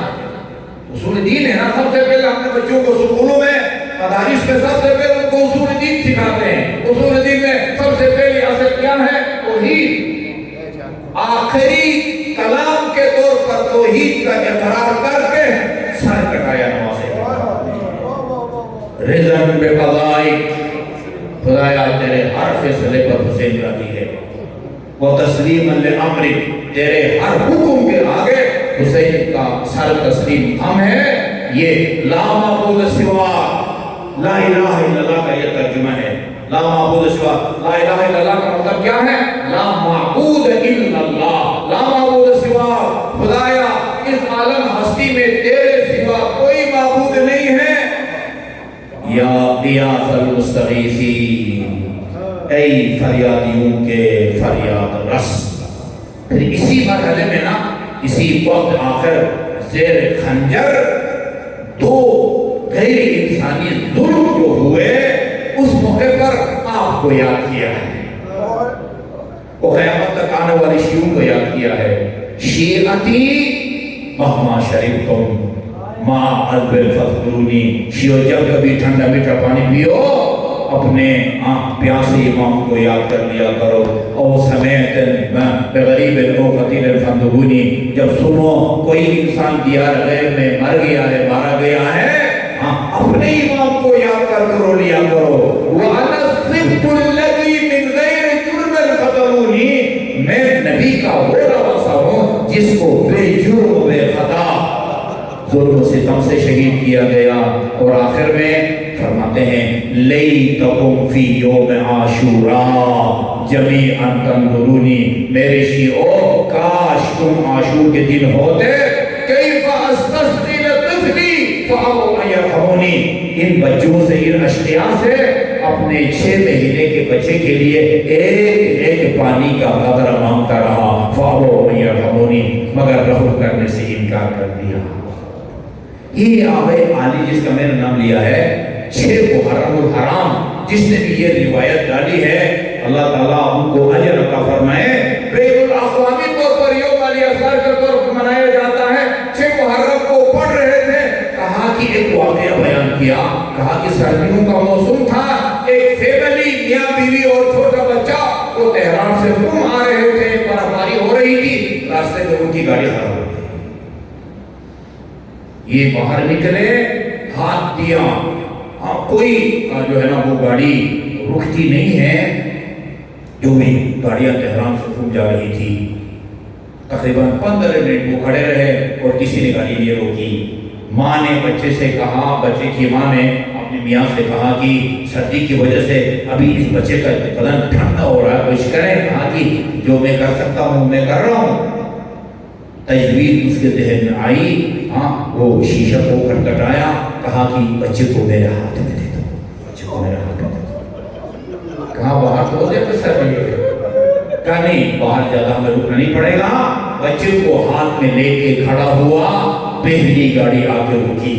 اصول دین ہے نا، سب سے پہلے اپنے بچوں کو سکولوں میں مدارس میں سب سے پہلے ان کو اصول دین سکھاتے ہیں۔ اصول دین میں سب سے پہلی اصل کیا ہے؟ توحید، آخری کلام کے طور پر توحید کا اقرار کر کے سر کٹایا نماز رضن بقضائک، خدایا تیرے ہر فیصلے پر حسین راضی ہے، وہ تسلیم لامرک، تیرے ہر حکم کے آگے حسین کا سر تسلیم ہم ہے۔ یہ لا معبود سوا، لا الہ الا اللہ کا یہ ترجمہ ہے۔ لا معبود سوا، لا الہ الا اللہ کا مطلب کیا ہے؟ لا معبود الا اللہ، لا معبود سوا، خدایا اس عالم ہستی میں تیرے سوا کوئی معبود نہیں ہے۔ یا غیاث المستغیثین، اے فریادیوں کے فریاد رس۔ پھر اسی مرحلے میں نا، اسی وقت آخر زیر خنجر دو غیر انسانی ظلم جو ہوئے، اس موقع پر آپ کو یاد کیا ہے، وہ قیامت تک آنے والی شیعوں کو یاد کیا ہے۔ شیعتی مہما شربتم ما عذب فذکرونی، شیعو جب کبھی ٹھنڈا میٹھا پانی پیو اپنے پیاسے امام کو یاد کر لیا کرو۔ او سمیت بغریب او قتیل فندہونی، جب سنو کوئی انسان دیار غیر میں مر گیا ہے، مارا گیا ہے، اپنے امام کو یاد کر لیا کرو۔ وَأَنَا الصِّبْتُ الَّذِي مِنْ غَيْرِ جُرْمٍ قَتَلُونِي، میں نبی کا وہ نواسا ہوں جس کو بے جرم و بے خطا ظلم و ستم سے شہید کیا گیا۔ اور آخر میں فرماتے ہیں لیتکم فی یوم عاشوراء جمیعا تنظرونی، میرے شیعو کاش تم عاشور کے دن ہوتے، کیف استسقی لطفلی فابوا ان یرحمونی، ان بچوں سے، ان اشقیاء سے اپنے 6 مہینے کے بچے کے لیے ایک ایک پانی کا قطرہ مانگتا رہا، فابوا ان یرحمونی، مگر رحم کرنے سے انکار کر دیا۔ یہ آبے عالی جس کا میں نے نام لیا ہے، 6 محرم الحرام، جس نے بھی یہ روایت ڈالی ہے، اللہ تعالیٰ ان کو اجر عطا فرمائے۔ بین الاقوامی طور پر یوم علی اصغر کے طور پر منایا جاتا ہے۔ 6 محرم کو پڑھ رہے تھے، کہا کہ ایک واقعہ بیان کیا، کہا کہ سردیوں کا موسم تھا، ایک فیملی میاں بیوی اور چھوٹا بچہ وہ تہران سے آ رہے تھے، برف باری ہو رہی تھی، راستے میں ان کی گاڑی خراب ہو گئی۔ یہ باہر نکلے، ہاتھ دیا، کوئی جو ہے نا وہ گاڑی رکتی نہیں ہے، جو بھی گاڑیاں تہران سے جا رہی تھی، تقریباً 15 منٹ وہ کھڑے رہے اور کسی نے گاڑی نہیں روکی۔ ماں نے بچے سے کہا، بچے کی ماں نے اپنے میاں سے کہا کہ سردی کی وجہ سے ابھی اس بچے کا بدن ٹھنڈا ہو رہا ہے، کچھ کریں؟ کہا کہ جو میں کر سکتا ہوں میں کر رہا ہوں۔ تجویز اس کے ذہن میں آئی، وہ شیشہ کو کھٹکھٹایا، کہا کہ بچے کو میرے ہاتھ میں دے دو، بچے کو میرے ہاتھ میں دے دو۔ کہا باہر تو دے تو سر کہا نہیں، باہر زیادہ ہمیں رکنا نہیں پڑے گا۔ بچے کو ہاتھ میں لے کے کھڑا ہوا، پہلی گاڑی آ کے رکی،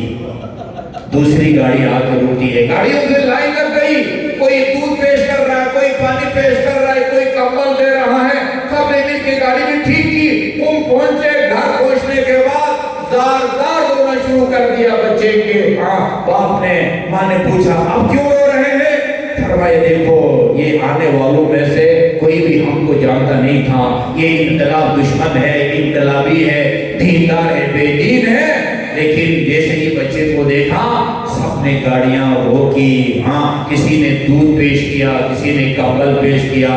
دوسری گاڑی آ کے رکی ہے، گاڑیوں سے لائن لگ گئی، کوئی دودھ پیش کر رہا ہے، کوئی پانی پیش کر رہا ہے، کوئی کمبل دے رہا ہے، سب نے مل کے گاڑی بھی ٹھیک کی۔ تم پہنچے، گھر پہنچنے کے بعد زار زار رونا شروع کر دیا بچے کے۔ باپ نے، ماں نے پوچھا اب کیوں رو رہے ہیں؟ فرمایا دیکھو یہ آنے والوں میں سے کوئی بھی ہم کو جانتا نہیں تھا، یہ انقلاب دشمن ہے، انقلابی ہے، دیندار ہے، بے دین ہے، لیکن جیسے ہی بچے کو دیکھا سب نے گاڑیاں روکی، کسی نے دودھ پیش کیا، کسی نے کمبل پیش کیا۔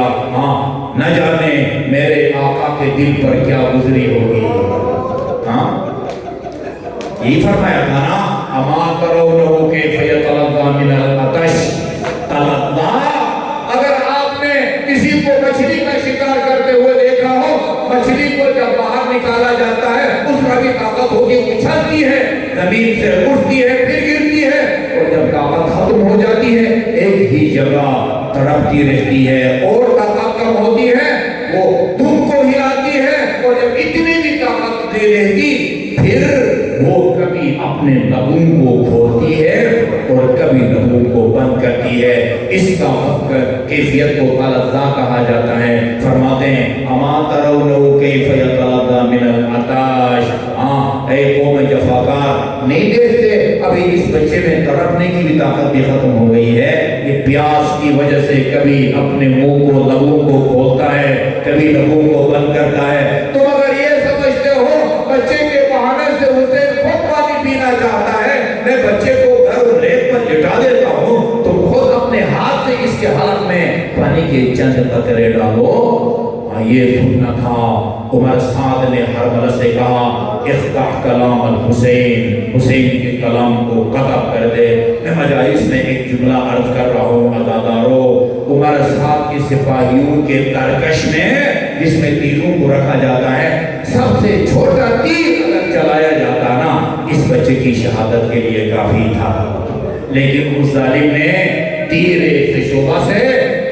نہ جانے میرے آقا کے دل پر کیا گزری ہوگی۔ یہی فرمایا تھا نا، اما ترونہ کیف یتلظی من العطش تلظی، اگر آپ نے کسی کو مچھلی کا شکار کرتے ہوئے دیکھا ہو، مچھلی کو جب باہر نکالا جاتا ہے اس میں بھی طاقت ہوگی، اچھلتی ہے، زمین سے اٹھتی ہے، پھر گرتی ہے، اور جب طاقت ختم ہو جاتی ہے ایک ہی جگہ تڑپتی رہتی ہے، اور طاقت کم ہوتی ہے وہ دم کو ہلاتی ہے، اور جب اتنی بھی طاقت دے رہتی پھر وہ کبھی اپنے لبوں کو کھولتی ہے اور کبھی لبوں کو بند کرتی ہے۔ اس کا کیفیت کو تلظی کہا جاتا ہے۔ فرماتے ہیں اما ترونہ کیف یتلظی من العطش، اے قوم جفاکار نہیں دیکھتے اب ابھی اس بچے میں تڑپنے کی بھی طاقت بھی ختم ہو گئی ہے. یہ پیاس کی وجہ سے کبھی اپنے منہ کو لبوں کو کھولتا ہے, کبھی لبوں کو بند کرتا ہے. تو اگر یہ سمجھتے ہو بچے کے بہانے سے اسے خود پانی پینا چاہتا ہے, میں بچے کو گھر ریت پر لٹا دیتا ہوں, تم خود اپنے ہاتھ سے اس کے حلق میں پانی کے چند قطرے ڈالو. یہ سننا تھا. عمر سعد نے حرملہ سے کہا اخطع کلام الحسین, حسین کے کلام کو قطع کر دے. میں مجالس میں ایک جملہ عرض کر رہا ہوں عزادارو. عمر سعد کے سپاہیوں کے ترکش میں جس میں تیروں کو رکھا جاتا ہے, سب سے چھوٹا تیر اگر چلایا جاتا نا اس بچے کی شہادت کے لیے کافی تھا. لیکن اس ظالم نے تیر شعبہ سے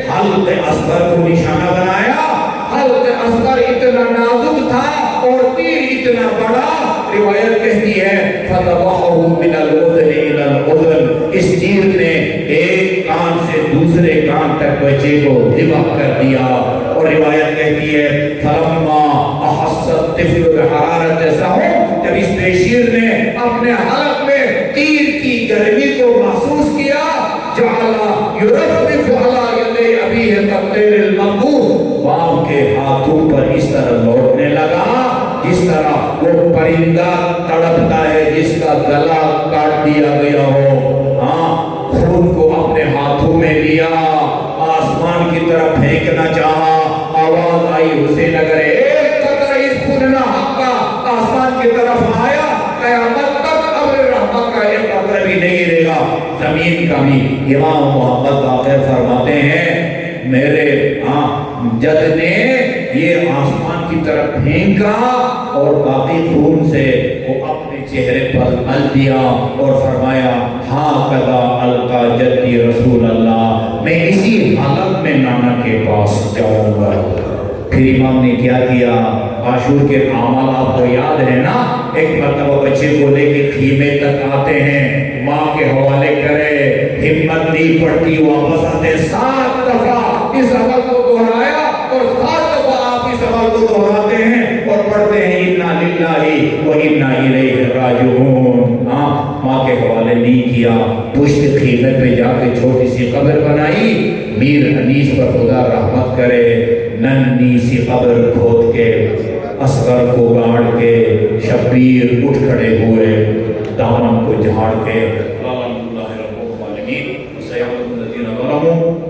حلق اصغر کو نشانہ بنایا. حلق اصغر اتنا نازک تھا اور تیر اتنا بڑا. روایت کہتی ہے فَذَبَحَهُ مِنَ الْأُذُنِ إِلَى الْأُذُنِ, اس تیر نے ایک کان سے دوسرے کان تک بچے کو ذبح کر دیا. اور روایت کہتی ہے فَلَمَّا أَحَسَّ الطِّفْلُ بِحَرَارَةِ سَهْمٍ, جب اس بشیر نے اپنے حلق میں تیر کی گرمی کو محسوس کیا, جعل يرفرف على يدي أبيه كالطير المنبوذ, باپ کے ہاتھوں پر اس طرح لوٹنے لگا جس طرح وہ پرندہ تڑپتا ہے جس کا گلا کاٹ دیا گیا ہو. ہاں, خون کو اپنے ہاتھوں میں لیا, آسمان کی طرف پھینکنا چاہا. آواز آئی حسین اگر ایک قطرہ اس خون حق کا آسمان کی طرف آیا قیامت تک ابر رحمت کا ایک قطرہ بھی نہیں گرے گا زمین کا بھی. امام محمد باقر فرماتے ہیں میرے جد نے یہ آسمان کی طرف پھینکا اور باقی خون سے وہ اپنے چہرے پر مل دیا اور فرمایا ہاکذا القا جدی رسول اللہ, میں اسی حالت میں نانا کے پاس جاؤں گا. پھر امام نے کیا کیا, عاشور کے اعمال آپ کو یاد ہے نا. ایک مرتبہ بچے کو لے کے خیمے تک آتے ہیں, ماں کے حوالے کرے, ہمت نہیں پڑتی, واپس آتے. 7 دفعہ اس عمل کو دہرایا اور 7 دفعہ آپ اس عمل کو دہراتے ہیں اور پڑھتے ہیں انا للہ و انا الیہ راجعون. ہاں, ماں کے حوالے نہیں کیا, پشت خیمے پہ جا کے چھوٹی سی قبر بنائی. میر انیس پر خدا رحمت کرے, ننھی سی قبر کھود کے اصغر کو گاڑ کے شبیر اٹھ کھڑے ہوئے, دامن کو جھاڑ کے الحمدللہ رب العالمین سیغفر الذین ظلموا